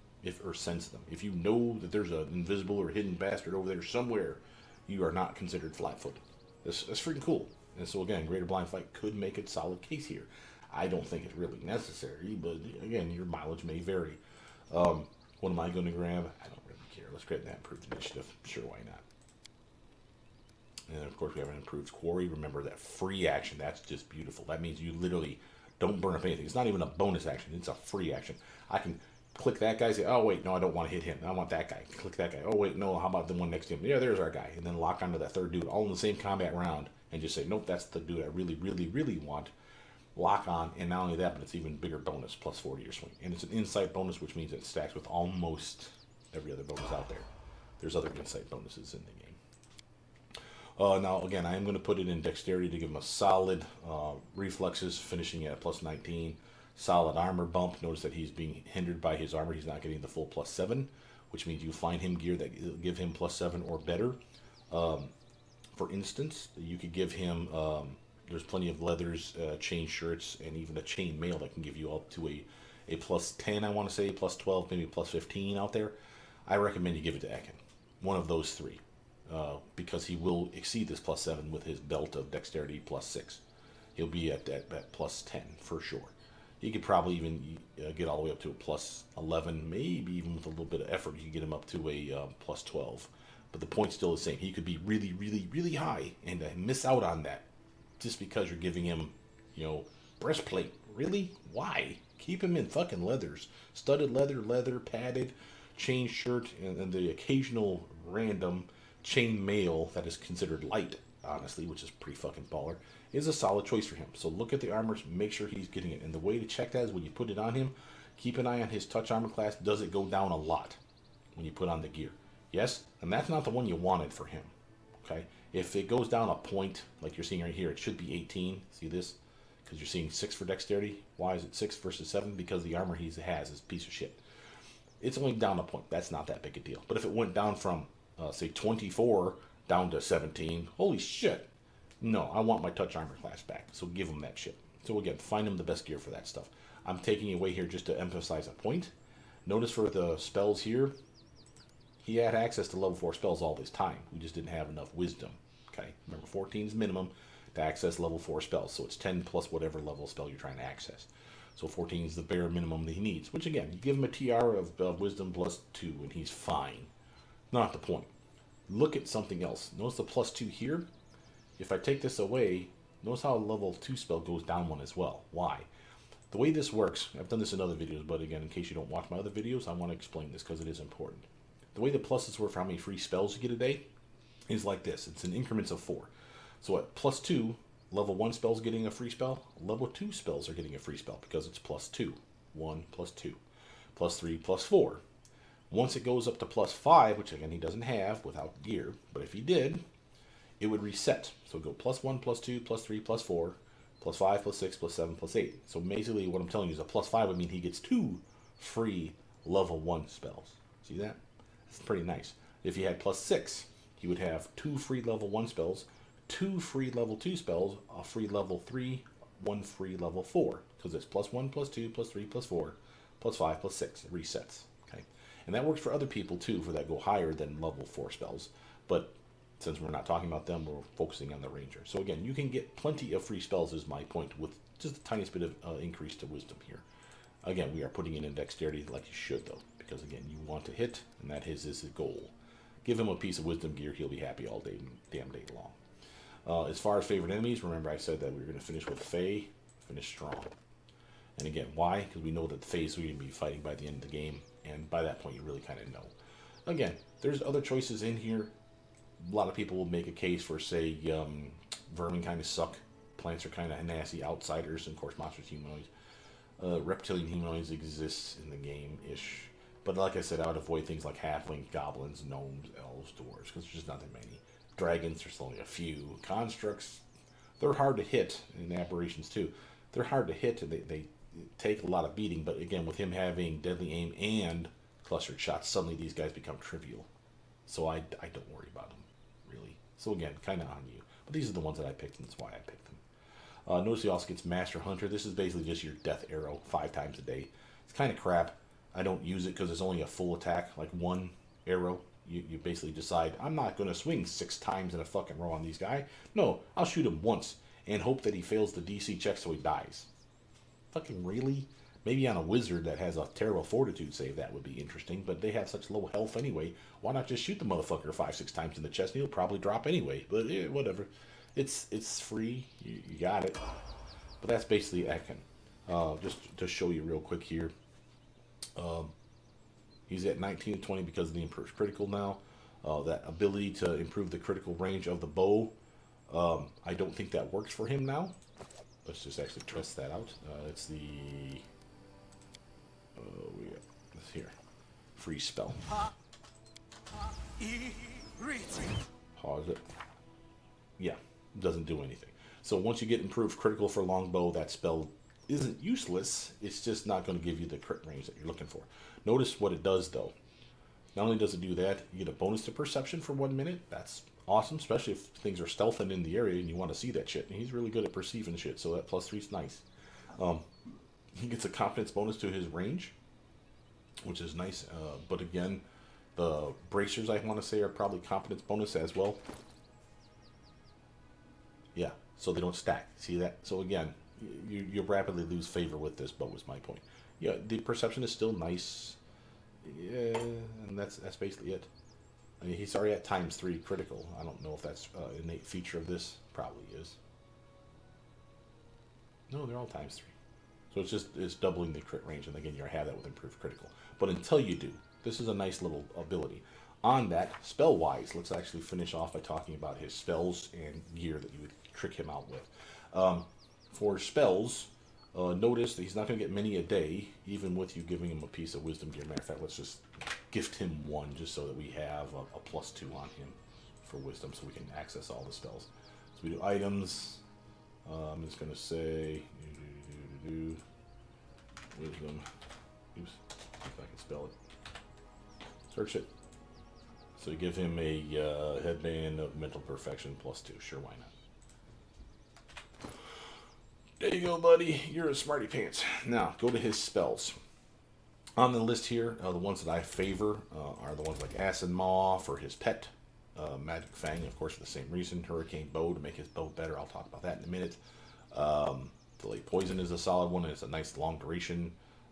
or sense them. If you know that there's an invisible or hidden bastard over there somewhere, you are not considered flat-footed. That's freaking cool. And so again, greater blind fight could make a solid case here. I don't think it's really necessary, but again, your mileage may vary. What am I going to grab? I don't really care. Let's grab that improved initiative. Sure, why not? And of course, we have an improved quarry. Remember that free action. That's just beautiful. That means you literally don't burn up anything. It's not even a bonus action. It's a free action. I can click that guy, say, oh, wait, no, I don't want to hit him. I want that guy. Click that guy. Oh, wait, no, how about the one next to him? Yeah, there's our guy. And then lock onto that third dude all in the same combat round and just say, nope, that's the dude I really, really, really want. Lock on, and not only that, but it's even bigger bonus, plus 4 to your swing. And it's an insight bonus, which means it stacks with almost every other bonus out there. There's other insight bonuses in the game. Now, again, I am going to put it in dexterity to give him a solid reflexes, finishing at plus 19. Solid armor bump. Notice that he's being hindered by his armor. He's not getting the full plus 7, which means you find him gear that give him plus 7 or better. For instance, you could give him... there's plenty of leathers, chain shirts, and even a chain mail that can give you up to a plus 10, I want to say, plus 12, maybe plus 15 out there. I recommend you give it to Ekin. One of those three. Because he will exceed this plus 7 with his belt of dexterity plus 6. He'll be at plus 10 for sure. He could probably even get all the way up to a plus 11, maybe even with a little bit of effort, you could get him up to a plus 12. But the point's still the same. He could be really, really, really high and miss out on that. Just because you're giving him, breastplate. Really? Why? Keep him in fucking leathers. Studded leather, padded, chain shirt, and the occasional random chain mail that is considered light, honestly, which is pretty fucking baller, is a solid choice for him. So look at the armors, make sure he's getting it. And the way to check that is when you put it on him, keep an eye on his touch armor class. Does it go down a lot when you put on the gear? Yes? And that's not the one you wanted for him. Okay? If it goes down a point, like you're seeing right here, it should be 18. See this? Because you're seeing 6 for dexterity. Why is it 6 versus 7? Because the armor he has is a piece of shit. It's only down a point. That's not that big a deal. But if it went down from, say, 24 down to 17, holy shit. No, I want my touch armor class back. So give him that shit. So again, find him the best gear for that stuff. I'm taking away here just to emphasize a point. Notice for the spells here, he had access to level 4 spells all this time. We just didn't have enough wisdom. Okay, remember 14 is minimum to access level 4 spells. So it's 10 plus whatever level spell you're trying to access. So 14 is the bare minimum that he needs. Which again, you give him a TR of wisdom plus 2 and he's fine. Not the point. Look at something else. Notice the plus 2 here. If I take this away, notice how a level 2 spell goes down 1 as well. Why? The way this works, I've done this in other videos, but again, in case you don't watch my other videos, I want to explain this because it is important. The way the pluses work for how many free spells you get a day is like this. It's in increments of 4. So at plus 2, level 1 spells getting a free spell. Level 2 spells are getting a free spell because it's plus 2. 1 plus 2. Plus 3 plus 4. Once it goes up to plus 5, which again he doesn't have without gear, but if he did, it would reset. So it would go plus 1, plus 2, plus 3, plus 4, plus 5, plus 6, plus 7, plus 8. So basically what I'm telling you is a plus 5 would mean he gets 2 free level 1 spells. See that? That's pretty nice. If he had plus 6, he would have 2 free level 1 spells, 2 free level 2 spells, a free level 3, 1 free level 4. Because it's plus 1, plus 2, plus 3, plus 4, plus 5, plus 6. It resets. Okay? And that works for other people too, for that go higher than level 4 spells. But since we're not talking about them, we're focusing on the ranger. So again, you can get plenty of free spells is my point, with just the tiniest bit of increase to wisdom here. Again, we are putting it in dexterity like you should though, because again, you want to hit, and that is his goal. Give him a piece of wisdom gear, he'll be happy all day, damn day long. As far as favorite enemies, remember I said that we were going to finish with Fae, finish strong. And again, why? Because we know that the Faes are going to be fighting by the end of the game, and by that point you really kind of know. Again, there's other choices in here. A lot of people will make a case for, say, vermin kind of suck, plants are kind of nasty, outsiders, and of course monsters, humanoids. Reptilian humanoids exist in the game-ish. But like I said, I would avoid things like halflings, goblins, gnomes, elves, dwarves, because there's just not that many. Dragons, there's only a few. Constructs, they're hard to hit, and aberrations too. They're hard to hit, and they take a lot of beating, but again, with him having deadly aim and clustered shots, suddenly these guys become trivial. So I don't worry about them, really. So again, kind of on you. But these are the ones that I picked, and that's why I picked them. Notice he also gets Master Hunter. This is basically just your death arrow 5 times a day. It's kind of crap. I don't use it because it's only a full attack, like one arrow. You basically decide, I'm not going to swing 6 times in a fucking row on these guys. No, I'll shoot him once and hope that he fails the DC check so he dies. Fucking really? Maybe on a wizard that has a terrible fortitude save, that would be interesting, but they have such low health anyway. Why not just shoot the motherfucker 5-6 times in the chest and he'll probably drop anyway. But whatever. It's free. You got it. But that's basically Ekin. Just to show you real quick here. He's at 19 to 20 because of the improved critical now. That ability to improve the critical range of the bow. I don't think that works for him now. Let's just actually test that out. It's the... we got this here. Free spell. Pause it. Yeah, doesn't do anything. So once you get improved critical for longbow, that spell isn't useless. It's just not going to give you the crit range that you're looking for. Notice what it does, though. Not only does it do that, you get a bonus to perception for 1 minute. That's awesome, especially if things are stealthing in the area and you want to see that shit. And he's really good at perceiving shit, so that +3 is nice. He gets a confidence bonus to his range, which is nice. But again, the bracers, I want to say, are probably confidence bonus as well. Yeah, so they don't stack. See that? So again, you rapidly lose favor with this bow is my point. Yeah, the perception is still nice. Yeah, and that's basically it. I mean, he's already at ×3 critical. I don't know if that's an innate feature of this. Probably is. No, they're all ×3. So it's doubling the crit range, and again, you have that with improved critical. But until you do, this is a nice little ability. On that, spell-wise, let's actually finish off by talking about his spells and gear that you would trick him out with. For spells, notice that he's not going to get many a day, even with you giving him a piece of wisdom gear. Matter of fact, let's just gift him 1 just so that we have a +2 on him for wisdom so we can access all the spells. So we do items. I'm just going to say wisdom. Oops, if I can spell it. Search it. So you give him a headband of mental perfection +2. Sure, why not? There you go, buddy. You're a smarty pants. Now, go to his spells. On the list here, the ones that I favor are the ones like Acid Maw for his pet. Magic Fang, of course, for the same reason. Hurricane Bow to make his bow better. I'll talk about that in a minute. Delay Poison is a solid one. It's a nice long duration.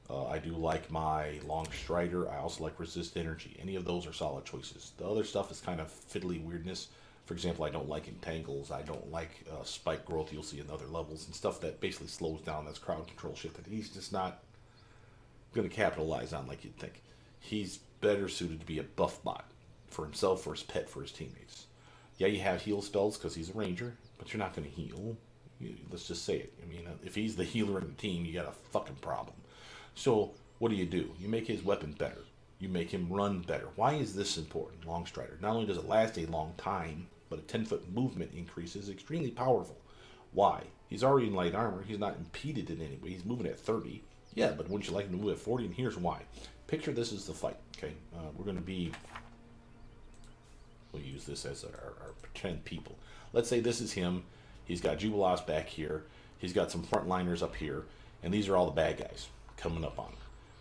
I do like my Long Strider. I also like Resist Energy. Any of those are solid choices. The other stuff is kind of fiddly weirdness. For example, I don't like Entangles. I don't like Spike Growth you'll see in other levels and stuff that basically slows down. That's crowd control shit that he's just not going to capitalize on like you'd think. He's better suited to be a buff bot for himself, for his pet, for his teammates. Yeah, you have heal spells because he's a ranger, but you're not going to heal. Let's just say it. I mean, if he's the healer in the team, you got a fucking problem. So what do? You make his weapon better. You make him run better. Why is this important? Long Strider. Not only does it last a long time, but a 10-foot movement increase is extremely powerful. Why? He's already in light armor. He's not impeded in any way. He's moving at 30. Yeah, but wouldn't you like him to move at 40? And here's why. Picture this as the fight. Okay, we're going to be... We'll use this as our pretend people. Let's say this is him. He's got Jubilos back here. He's got some frontliners up here. And these are all the bad guys coming up on him.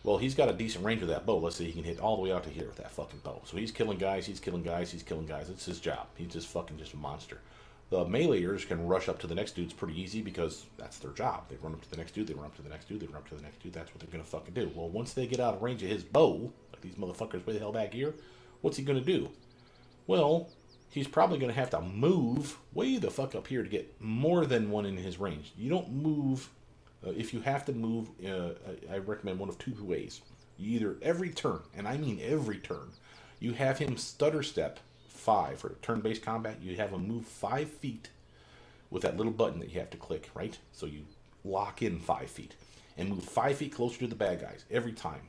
Well, he's got a decent range with that bow. Let's say he can hit all the way out to here with that fucking bow. So he's killing guys, he's killing guys, he's killing guys. It's his job. He's just a monster. The meleeers can rush up to the next dudes pretty easy because that's their job. They run up to the next dude, they run up to the next dude, they run up to the next dude. That's what they're going to fucking do. Well, once they get out of range of his bow, like these motherfuckers way the hell back here, what's he going to do? Well, he's probably going to have to move way the fuck up here to get more than one in his range. You don't move... if you have to move, I recommend one of 2 ways. You either every turn, and I mean every turn, you have him stutter step 5 for turn-based combat. You have him move 5 feet with that little button that you have to click, right? So you lock in 5 feet and move 5 feet closer to the bad guys every time.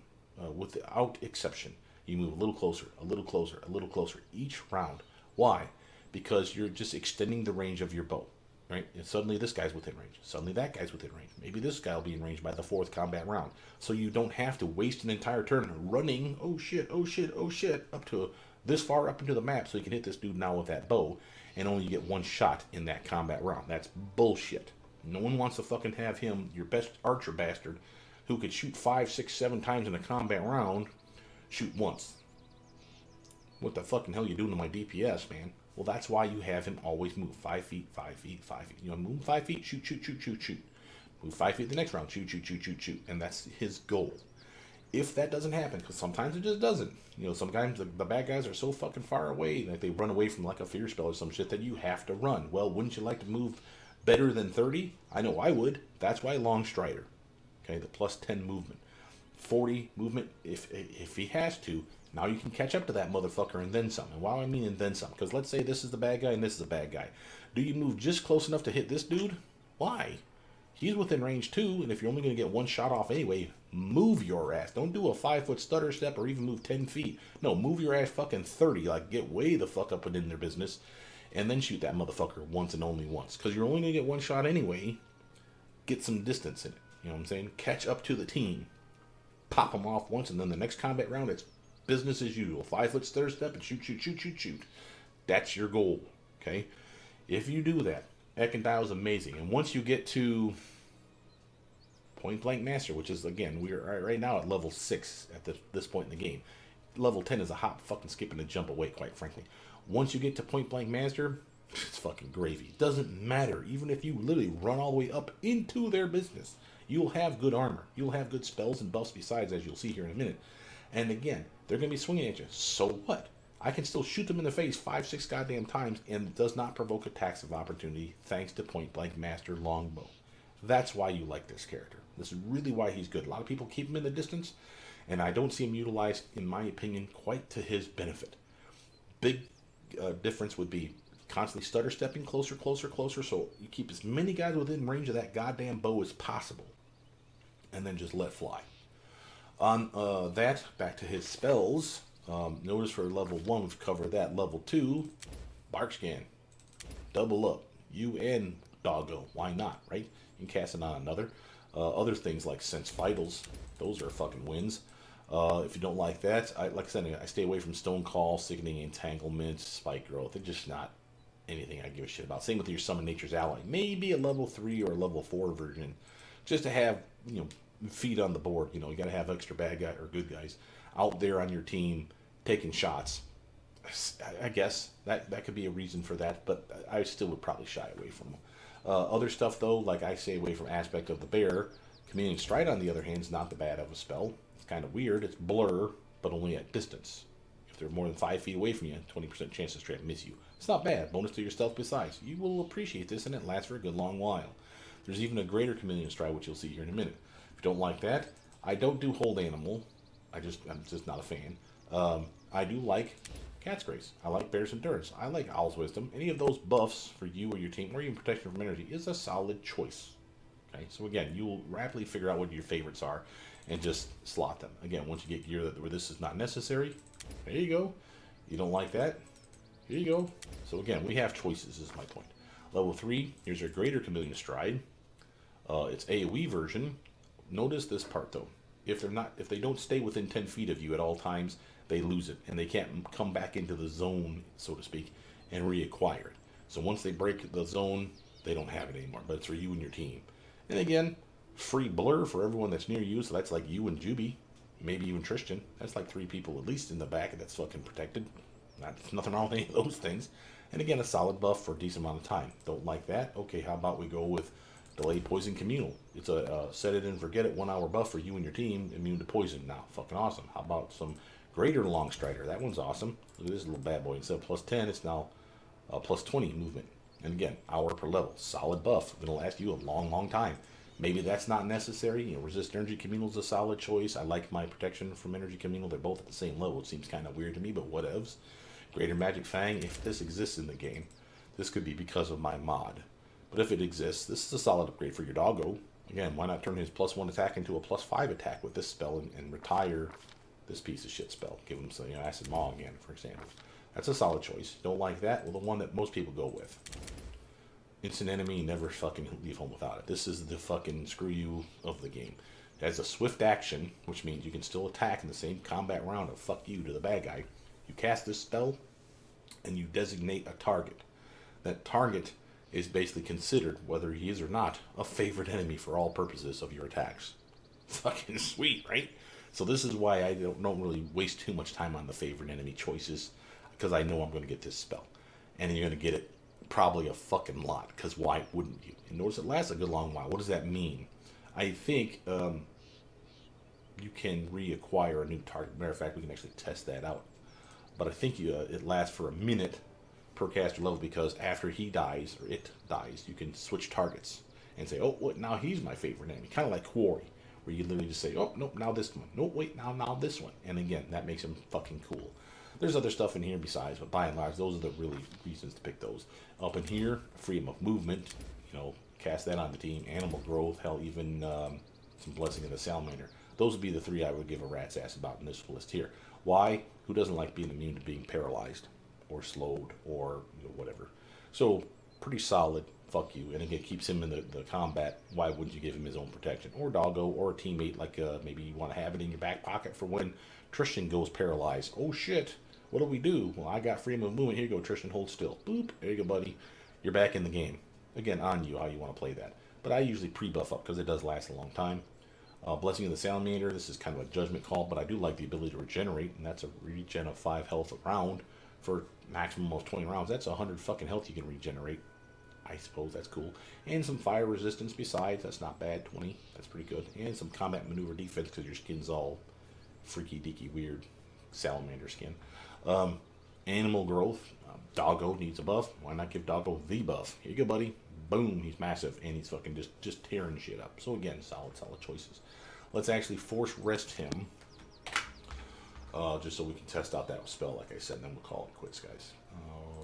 without exception. You move a little closer, a little closer, a little closer each round. Why? Because you're just extending the range of your bow, right? And suddenly this guy's within range. Suddenly that guy's within range. Maybe this guy will be in range by the fourth combat round. So you don't have to waste an entire turn running, oh shit, oh shit, oh shit, up to this far up into the map so you can hit this dude now with that bow and only get one shot in that combat round. That's bullshit. No one wants to fucking have him, your best archer bastard, who could shoot 5, 6, 7 times in a combat round, shoot once. What the fucking hell are you doing to my DPS, man? Well, that's why you have him always move 5 feet, 5 feet, 5 feet. You know, move 5 feet, shoot, shoot, shoot, shoot, shoot. Move 5 feet the next round, shoot, shoot, shoot, shoot, shoot. And that's his goal. If that doesn't happen, because sometimes it just doesn't. You know, sometimes the bad guys are so fucking far away, like they run away from like a fear spell or some shit that you have to run. Well, wouldn't you like to move better than 30? I know I would. That's why long strider. Okay, the plus 10 movement. 40 movement if he has to. Now you can catch up to that motherfucker and then some. And why I mean and then some? Because let's say this is the bad guy and this is the bad guy. Do you move just close enough to hit this dude? Why? He's within range too, and if you're only going to get one shot off anyway, move your ass. Don't do a 5-foot stutter step or even move 10 feet. No, move your ass fucking 30. Like, get way the fuck up and in their business. And then shoot that motherfucker once and only once. Because you're only going to get one shot anyway. Get some distance in it. You know what I'm saying? Catch up to the team. Pop them off once, and then the next combat round, it's business as usual. 5-foot stutter step and shoot, shoot, shoot, shoot, shoot. That's your goal. Okay? If you do that, Ekundayo is amazing. And once you get to Point Blank Master, which is, again, we're right now at level 6 at this point in the game. Level 10 is a hop, fucking skip, and a jump away, quite frankly. Once you get to Point Blank Master, it's fucking gravy. It doesn't matter. Even if you literally run all the way up into their business, you'll have good armor. You'll have good spells and buffs besides, as you'll see here in a minute. And again, they're going to be swinging at you. So what? I can still shoot them in the face 5, 6 goddamn times, and it does not provoke attacks of opportunity thanks to Point Blank Master Longbow. That's why you like this character. This is really why he's good. A lot of people keep him in the distance, and I don't see him utilized, in my opinion, quite to his benefit. Big difference would be constantly stutter stepping closer, closer, closer, so you keep as many guys within range of that goddamn bow as possible, and then just let fly. On that, back to his spells. Notice for level 1, we've covered that. Level 2, Bark Scan. Double up. You and Doggo. Why not, right? You can cast it on another. Other things like Sense Vitals. Those are fucking wins. If you don't like that, like I said, I stay away from Stone Call, Sickening Entanglement, Spike Growth. They're just not anything I give a shit about. Same with your Summon Nature's Ally. Maybe a level 3 or a level 4 version. Just to have, you know, feet on the board. You know, you got to have extra bad guy or good guys out there on your team taking shots. I guess that could be a reason for that, but I still would probably shy away from them. Other stuff though, like I stay away from Aspect of the Bear. Chameleon Stride, on the other hand, is not that bad of a spell. It's kind of weird. It's blur, but only at distance. If they're more than 5 feet away from you, 20% chance to straight miss you. It's not bad. Bonus to your stealth besides. You will appreciate this, and it lasts for a good long while. There's even a greater Chameleon Stride, which you'll see here in a minute. If you don't like that, I don't do Hold Animal. I'm just not a fan. I do like Cat's Grace. I like Bear's Endurance. I like Owl's Wisdom. Any of those buffs for you or your team, or even Protection from Energy, is a solid choice. Okay, so again, you will rapidly figure out what your favorites are and just slot them. Again, once you get gear where this is not necessary, there you go. You don't like that? Here you go. So again, we have choices, is my point. Level 3, here's our Greater Chameleon Stride. It's AoE version. Notice this part though. If they don't stay within 10 feet of you at all times, they lose it, and they can't come back into the zone, so to speak, and reacquire it. So once they break the zone, they don't have it anymore, but it's for you and your team. And again, free blur for everyone that's near you, so that's like you and Juby, maybe even Tristan. That's like 3 people at least in the back that's fucking protected. There's nothing wrong with any of those things. And again, a solid buff for a decent amount of time. Don't like that? Okay, how about we go with Delay Poison Communal. It's a set it and forget it 1 hour buff for you and your team, immune to poison. Now, fucking awesome. How about some Greater Long Strider? That one's awesome. Look at this little bad boy. Instead of plus 10, it's now plus 20 movement. And again, hour per level. Solid buff. It'll last you a long, long time. Maybe that's not necessary. You know, Resist Energy Communal is a solid choice. I like my Protection from Energy Communal. They're both at the same level. It seems kind of weird to me, but whatevs. Greater Magic Fang, if this exists in the game, this could be because of my mod. But if it exists, this is a solid upgrade for your Doggo. Again, why not turn his +1 attack into a +5 attack with this spell and retire this piece of shit spell? Give him some, Acid Maw again, for example. That's a solid choice. Don't like that? Well, the one that most people go with. Instant enemy, never fucking leave home without it. This is the fucking screw you of the game. It has a swift action, which means you can still attack in the same combat round of fuck you to the bad guy. You cast this spell, and you designate a target. That target is basically considered, whether he is or not, a favorite enemy for all purposes of your attacks. Fucking sweet, right? So this is why I don't really waste too much time on the favorite enemy choices, because I know I'm going to get this spell. And you're going to get it probably a fucking lot, because why wouldn't you? And notice it lasts a good long while. What does that mean? I think you can reacquire a new target. Matter of fact, we can actually test that out. But I think it lasts for a minute per caster level, because after he dies, or it dies, you can switch targets and say, oh, what, now he's my favorite enemy. Kind of like Quarry, where you literally just say, oh, nope, now this one. Nope, wait, now this one. And again, that makes him fucking cool. There's other stuff in here besides, but by and large, those are the really reasons to pick those. Up in here, freedom of movement, cast that on the team. Animal growth, hell, even some blessing in the salamander. Those would be the three I would give a rat's ass about in this list here. Why? Who doesn't like being immune to being paralyzed or slowed or whatever? So pretty solid. Fuck you. And again, keeps him in the combat. Why wouldn't you give him his own protection? Or doggo, or a teammate, like maybe you want to have it in your back pocket for when Tristan goes paralyzed. Oh shit, what do we do? Well, I got freedom of movement. Here you go, Tristan, hold still. Boop, there you go, buddy. You're back in the game. Again, on you, how you want to play that. But I usually pre-buff up, because it does last a long time. Blessing of the Salamander, this is kind of a judgment call, but I do like the ability to regenerate, and that's a regen of 5 health a round for maximum of 20 rounds. That's 100 fucking health you can regenerate. I suppose that's cool. And some fire resistance besides, that's not bad, 20, that's pretty good. And some combat maneuver defense, because your skin's all freaky deaky weird salamander skin. Animal growth, doggo needs a buff. Why not give doggo the buff? Here you go, buddy. Boom, he's massive, and he's fucking just tearing shit up. So again, solid choices. Let's actually force rest him, just so we can test out that spell, like I said, and then we'll call it quits, guys.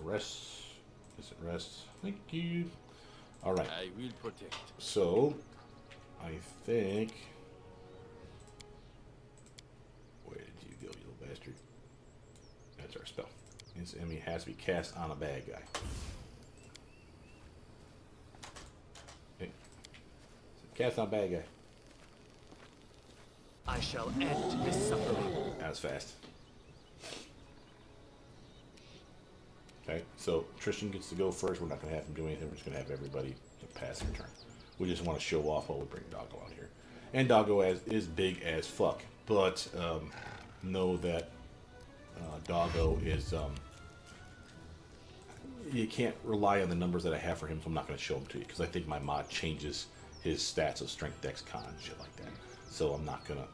Rest. Is it rest? Thank you. All right. I will protect. So, I think. Where did you go, you little bastard? That's our spell. This enemy has to be cast on a bad guy. Okay. Cast on a bad guy. I shall end this suffering. That was fast. Okay, so Tristan gets to go first. We're not going to have him do anything. We're just going to have everybody pass their turn. We just want to show off while we bring Doggo out here. And Doggo is big as fuck. But know that Doggo is... you can't rely on the numbers that I have for him, so I'm not going to show them to you, because I think my mod changes his stats of strength, dex, con, and shit like that. So I'm not going to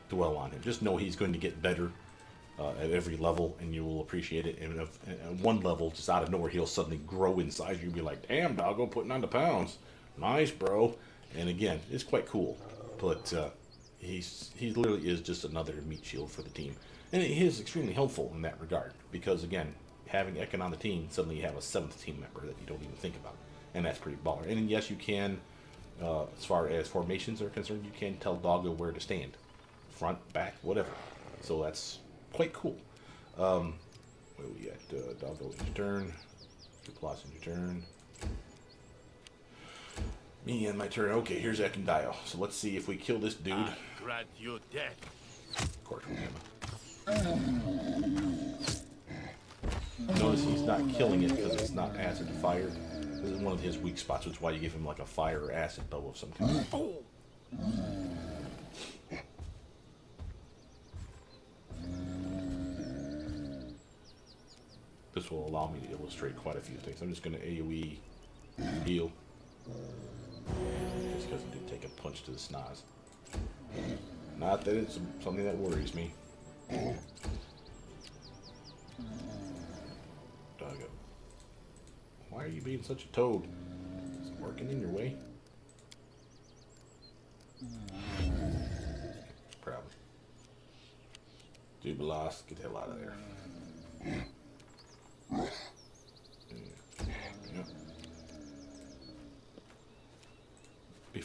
dwell on him. Just know he's going to get better at every level, and you will appreciate it. And at one level, just out of nowhere, he'll suddenly grow in size. You'll be like, damn, Doggo, putting on the pounds. Nice, bro. And again, it's quite cool. But he literally is just another meat shield for the team. And he is extremely helpful in that regard, because again, having Ekun on the team, suddenly you have a 7th team member that you don't even think about. And that's pretty baller. And yes, you can, as far as formations are concerned, you can tell Doggo where to stand. Front, back, whatever. So that's quite cool. Where we at? Doggo in your turn. Plus in your turn. Me and my turn. Okay, here's Ekundayo. So let's see if we kill this dude. I grant you death. Of course we can. Notice he's not killing it because it's not acid and fire. This is one of his weak spots, which is why you give him like a fire or acid bow of some kind. This will allow me to illustrate quite a few things. I'm just going to AoE heal. Just because I did take a punch to the snoz. Not that it's something that worries me. Doggo. Why are you being such a toad? Is it working in your way? Probably. Dude, lost. Get the hell out of there.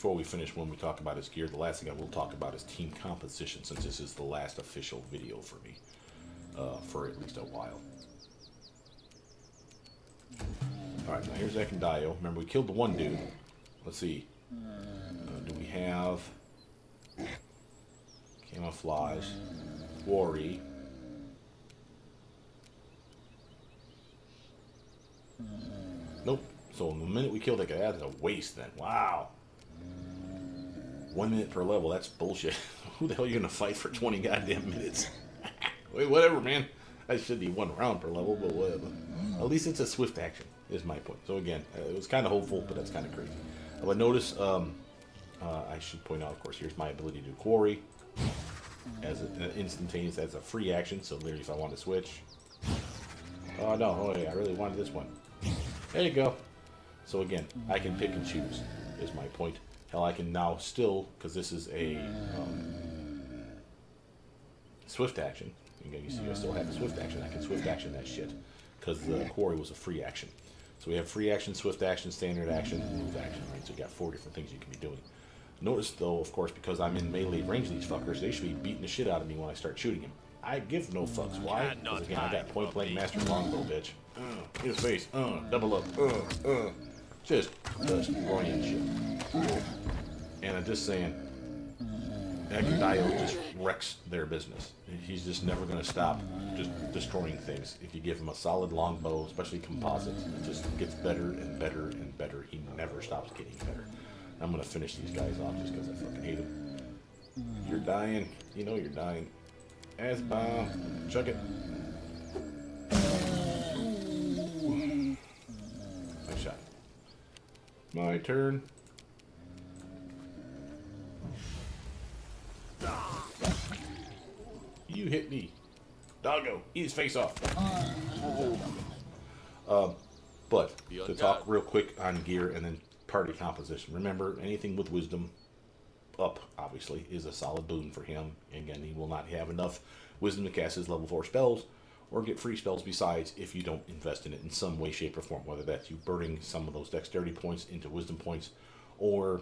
before we finish, when we talk about his gear, the last thing I will talk about is team composition, since this is the last official video for me, for at least a while. Alright, now here's Ekundayo. Remember, we killed the one dude. Let's see. Do we have camouflage, quarry? Nope. So the minute we killed that guy, that's a waste then. Wow. 1 minute per level, that's bullshit. Who the hell are you going to fight for 20 goddamn minutes? Wait, whatever, man. That should be 1 round per level, but whatever. At least it's a swift action, is my point. So again, it was kind of hopeful, but that's kind of crazy. But notice, I should point out, of course, here's my ability to do quarry. As an instantaneous, as a free action, so literally if I want to switch. Oh no, oh yeah, I really wanted this one. There you go. So again, I can pick and choose, is my point. Hell, I can now still, because this is a swift action. Again, you see I still have the swift action. I can swift action that shit, because the quarry was a free action. So we have free action, swift action, standard action, and move action, right? So you got 4 different things you can be doing. Notice though, of course, because I'm in melee range of these fuckers, they should be beating the shit out of me when I start shooting them. I give no fucks. Why? Because again, I got point blank master longbow, bitch. His face. Double up. Just destroying shit. And I'm just saying, Ekundayo just wrecks their business. He's just never going to stop just destroying things. If you give him a solid longbow, especially composites, it just gets better and better and better. He never stops getting better. I'm going to finish these guys off just because I fucking hate them. You're dying. You know you're dying. Ass bomb. Chuck it. Nice shot. My turn. You hit me. Doggo. Eat his face off. But to talk real quick on gear and then party composition. Remember, anything with wisdom up, obviously, is a solid boon for him. Again, he will not have enough wisdom to cast his level 4 spells or get free spells besides if you don't invest in it in some way, shape, or form. Whether that's you burning some of those dexterity points into wisdom points, or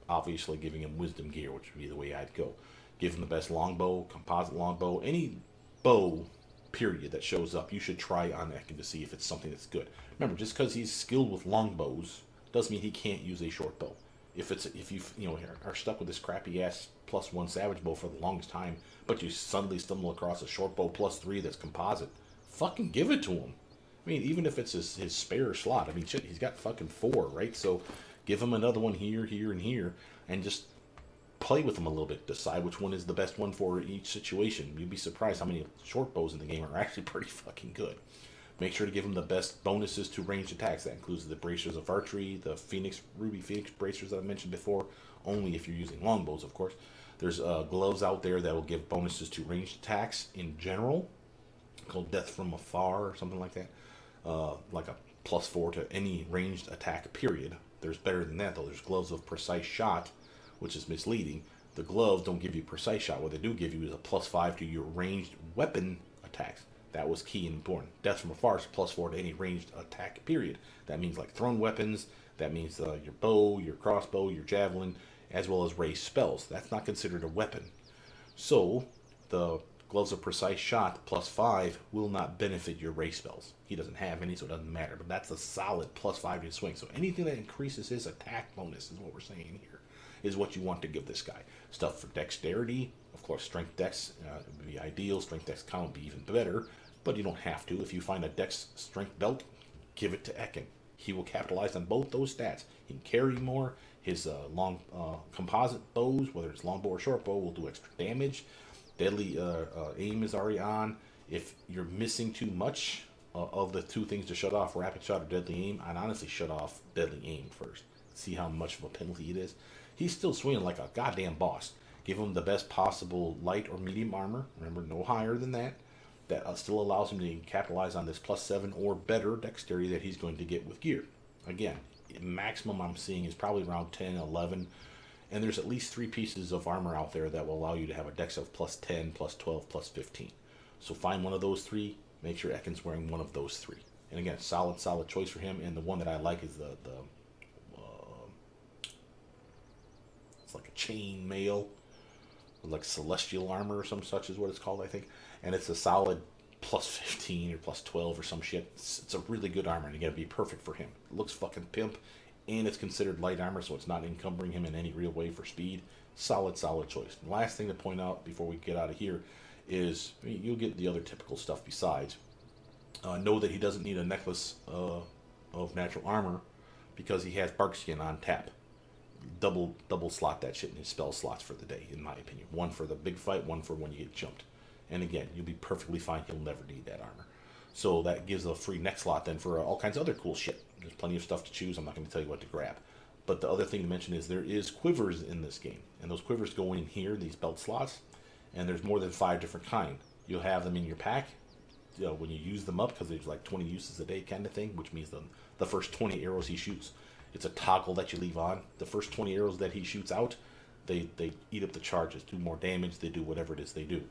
obviously giving him wisdom gear, which would be the way I'd go. Give him the best longbow, composite longbow, any bow, period, that shows up, you should try on Ekun to see if it's something that's good. Remember, just because he's skilled with longbows doesn't mean he can't use a short bow. If you are stuck with this crappy ass +1 savage bow for the longest time, but you suddenly stumble across a short bow +3 that's composite, fucking give it to him. I mean, even if it's his spare slot, I mean, shit, he's got fucking 4, right? So give him another one here, here, and here, and just play with them a little bit. Decide which one is the best one for each situation. You'd be surprised how many short bows in the game are actually pretty fucking good. Make sure to give them the best bonuses to ranged attacks. That includes the bracers of archery, the Ruby Phoenix bracers that I mentioned before, only if you're using longbows, of course. There's gloves out there that will give bonuses to ranged attacks in general, called Death from Afar or something like that. Like a +4 to any ranged attack, period. There's better than that, though. There's gloves of precise shot, which is misleading. The gloves don't give you precise shot. What they do give you is a +5 to your ranged weapon attacks. That was key and important. Death from Afar is +4 to any ranged attack, period. That means like thrown weapons. That means your bow, your crossbow, your javelin, as well as raised spells. That's not considered a weapon. So the gloves of precise shot +5 will not benefit your raised spells. He doesn't have any, so it doesn't matter. But that's a solid +5 to swing. So anything that increases his attack bonus is what we're saying here, is what you want to give this guy. Stuff for dexterity, of course, strength dex would be ideal. Strength dex count would be even better, but you don't have to. If you find a dex strength belt, give it to Ekun. He will capitalize on both those stats. He can carry more. His long composite bows, whether it's longbow or short bow, will do extra damage. Deadly aim is already on. If you're missing too much of the 2 things to shut off, rapid shot or deadly aim, I'd honestly shut off deadly aim first. See how much of a penalty it is. He's still swinging like a goddamn boss. Give him the best possible light or medium armor. Remember, no higher than that. That still allows him to capitalize on this +7 or better dexterity that he's going to get with gear. Again, maximum I'm seeing is probably around 10, 11. And there's at least 3 pieces of armor out there that will allow you to have a dex of +10, +12, +15. So find one of those 3. Make sure Ekun's wearing one of those 3. And again, solid choice for him. And the one that I like is the It's like a chain mail, like celestial armor or some such is what it's called, I think. And it's a solid plus 15 or plus 12 or some shit. It's a really good armor, and again, it'd be perfect for him. It looks fucking pimp, and it's considered light armor, so it's not encumbering him in any real way for speed. Solid choice. And last thing to point out before we get out of here is, I mean, you'll get the other typical stuff besides. Know that he doesn't need a necklace of natural armor because he has bark skin on tap. Double slot that shit in his spell slots for the day, in my opinion. One for the big fight, one for when you get jumped. And again, you'll be perfectly fine. He'll never need that armor. So that gives a free neck slot then for all kinds of other cool shit. There's plenty of stuff to choose. I'm not going to tell you what to grab. But the other thing to mention is there is quivers in this game. And those quivers go in here, these belt slots. And there's more than 5 different kinds. You'll have them in your pack, you know, when you use them up, because there's like 20 uses a day kind of thing, which means the first 20 arrows he shoots. It's a toggle that you leave on. The first 20 arrows that he shoots out, they eat up the charges, do more damage, they do whatever it is they do.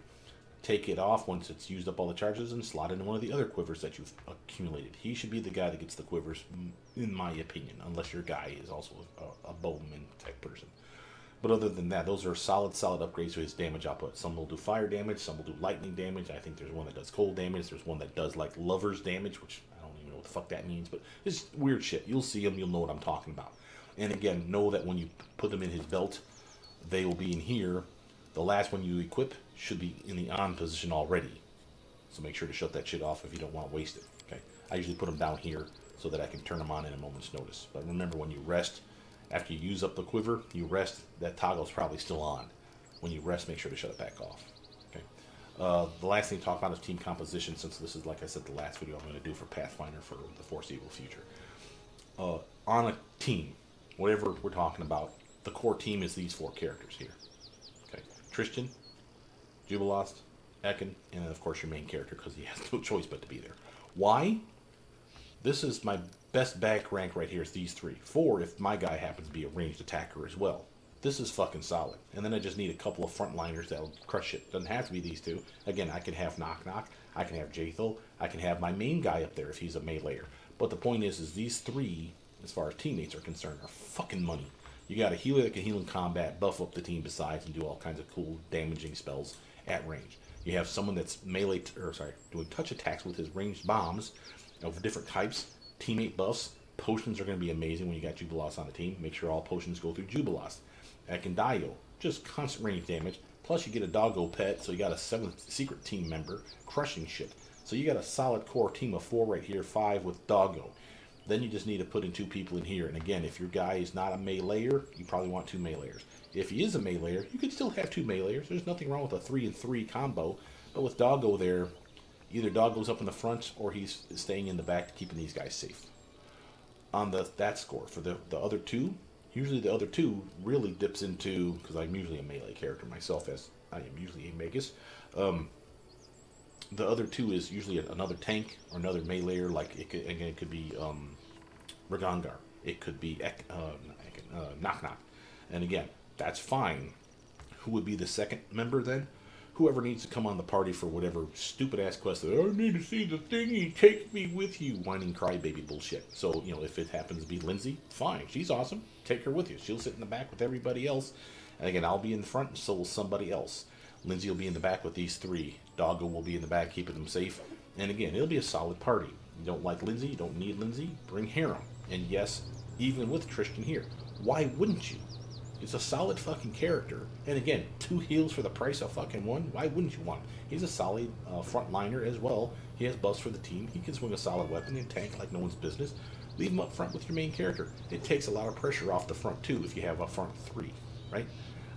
Take it off once it's used up all the charges and slot in one of the other quivers that you've accumulated. He should be the guy that gets the quivers, in my opinion, unless your guy is also a bowman type person. But other than that, those are solid upgrades to his damage output. Some will do fire damage, some will do lightning damage. I think there's one that does cold damage. There's one that does like lover's damage, which I don't even know what the fuck that means, but it's weird shit. You'll see them, you'll know what I'm talking about. And again, know that when you put them in his belt, they will be in here. The last one you equip should be in the on position already. So make sure to shut that shit off if you don't want to waste it. Okay. I usually put them down here so that I can turn them on in a moment's notice. But remember, when you rest, after you use up the quiver, you rest, that toggle's probably still on. When you rest, make sure to shut it back off. Okay. The last thing to talk about is team composition, since this is, like I said, the last video I'm going to do for Pathfinder for the foreseeable future. On a team, whatever we're talking about, the core team is these 4 characters here. Okay. Tristan, Jubilost, Ekun, and then of course your main character, because he has no choice but to be there. Why? This is my best back rank right here is these 3. 4 if my guy happens to be a ranged attacker as well. This is fucking solid. And then I just need a couple of frontliners that'll crush it. Doesn't have to be these 2. Again, I can have Knock Knock, I can have Jathel, I can have my main guy up there if he's a meleeer. But the point is these 3, as far as teammates are concerned, are fucking money. You got a healer that can heal in combat, buff up the team besides, and do all kinds of cool damaging spells at range. You have someone that's doing touch attacks with his ranged bombs of different types. Teammate buffs. Potions are going to be amazing when you got Jubilost on the team. Make sure all potions go through Jubilost. Ekundayo, just constant range damage. Plus you get a doggo pet, so you got a 7th secret team member crushing shit. So you got a solid core team of 4 right here, 5 with doggo. Then you just need to put in 2 people in here. And again, if your guy is not a meleeer, you probably want 2 meleeers. If he is a meleeer, you could still have 2 meleeers. There's nothing wrong with a 3 and 3 combo. But with doggo there, either Doggo's up in the front or he's staying in the back, keeping these guys safe. On that score, for the other 2, usually the other 2 really dips into, because I'm usually a melee character myself, as I am usually a magus. The other 2 is usually another tank or another meleeer, like it could be Ragangar. It could be Knock Knock. And again, that's fine. Who would be the second member then? Whoever needs to come on the party for whatever stupid-ass quest that, I need to see the thingy, take me with you, whining crybaby bullshit. So, you know, if it happens to be Lindsay, fine. She's awesome. Take her with you. She'll sit in the back with everybody else. And again, I'll be in the front, and so will somebody else. Lindsay will be in the back with these 3. Doggo will be in the back, keeping them safe. And again, it'll be a solid party. You don't like Lindsay, you don't need Lindsay, bring Harem. And yes, even with Tristan here, why wouldn't you? It's a solid fucking character. And again, 2 heals for the price of fucking 1. Why wouldn't you want him? He's a solid frontliner as well. He has buffs for the team. He can swing a solid weapon and tank like no one's business. Leave him up front with your main character. It takes a lot of pressure off the front too if you have a front 3, right?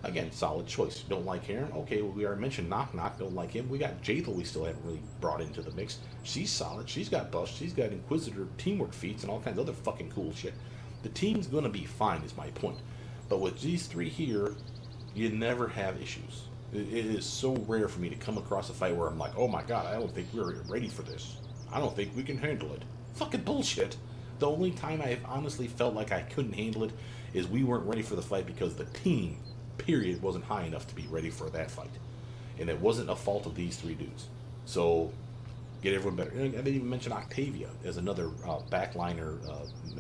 Again, solid choice. Don't like Harem? Okay, well, we already mentioned Knock Knock. Don't like him. We got Jathel we still haven't really brought into the mix. She's solid. She's got buffs. She's got Inquisitor teamwork feats and all kinds of other fucking cool shit. The team's going to be fine is my point. But with these 3 here, you never have issues. It is so rare for me to come across a fight where I'm like, oh my god, I don't think we're ready for this. I don't think we can handle it. Fucking bullshit. The only time I've honestly felt like I couldn't handle it is we weren't ready for the fight because the team, period, wasn't high enough to be ready for that fight. And it wasn't a fault of these 3 dudes. So, get everyone better. And I didn't even mention Octavia as another backliner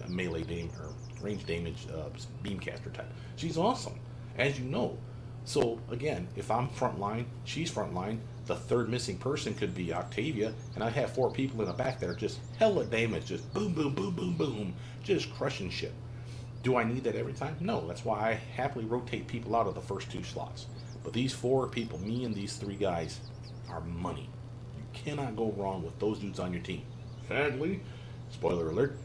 melee or range damage beamcaster type. She's awesome. as you know. So again, if I'm frontline, she's frontline. The third missing person could be Octavia, and I have 4 people in the back that are just hella damage, just boom, boom, boom, boom, boom, just crushing shit. Do I need that every time? No. That's why I happily rotate people out of the first 2 slots. But these 4 people, me and these 3 guys, are money. You cannot go wrong with those dudes on your team. Sadly, spoiler alert,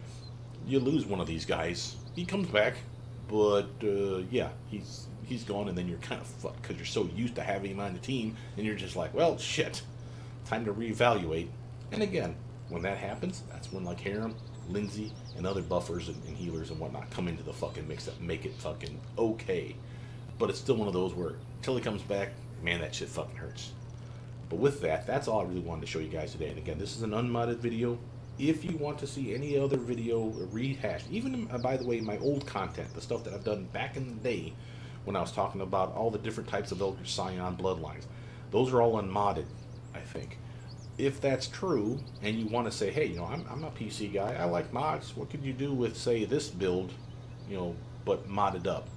you lose one of these guys. He comes back, but yeah, he's gone, and then you're kind of fucked because you're so used to having him on the team, and you're just like, well, shit, time to reevaluate. And again, when that happens, that's when like Harem, Lindsay, and other buffers and healers and whatnot come into the fucking mix that make it fucking okay. But it's still one of those where until he comes back, man, that shit fucking hurts. But with that, that's all I really wanted to show you guys today. And again, this is an unmodded video. If you want to see any other video rehashed, even by the way, my old content, the stuff that I've done back in the day when I was talking about all the different types of Eldritch Scion bloodlines, those are all unmodded, I think. If that's true, and you want to say, hey, you know, I'm a PC guy, I like mods, what could you do with, say, this build, you know, but modded up?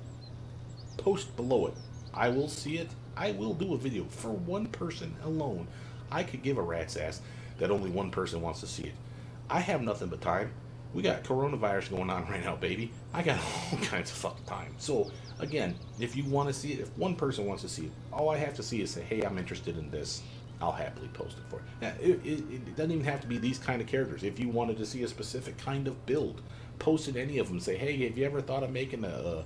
Post below it. I will see it. I will do a video for one person alone. I could give a rat's ass that only one person wants to see it. I have nothing but time. We got coronavirus going on right now, baby. I got all kinds of fucking time. So, again, if you want to see it, if one person wants to see it, all I have to see is say, hey, I'm interested in this. I'll happily post it for you. Now, it doesn't even have to be these kind of characters. If you wanted to see a specific kind of build, post it any of them. Say, hey, have you ever thought of making a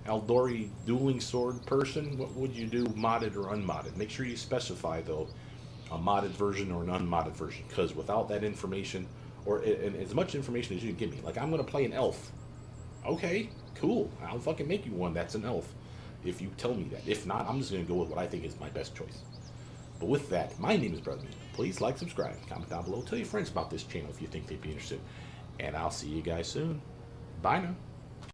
Aldori dueling sword person? What would you do, modded or unmodded? Make sure you specify, though, a modded version or an unmodded version, because without that information, or and as much information as you can give me, like I'm going to play an elf. Okay, cool. I'll fucking make you one that's an elf if you tell me that. If not, I'm just going to go with what I think is my best choice. But with that, my name is Brother Meat. Please like, subscribe, comment down below, tell your friends about this channel if you think they'd be interested. And I'll see you guys soon. Bye now.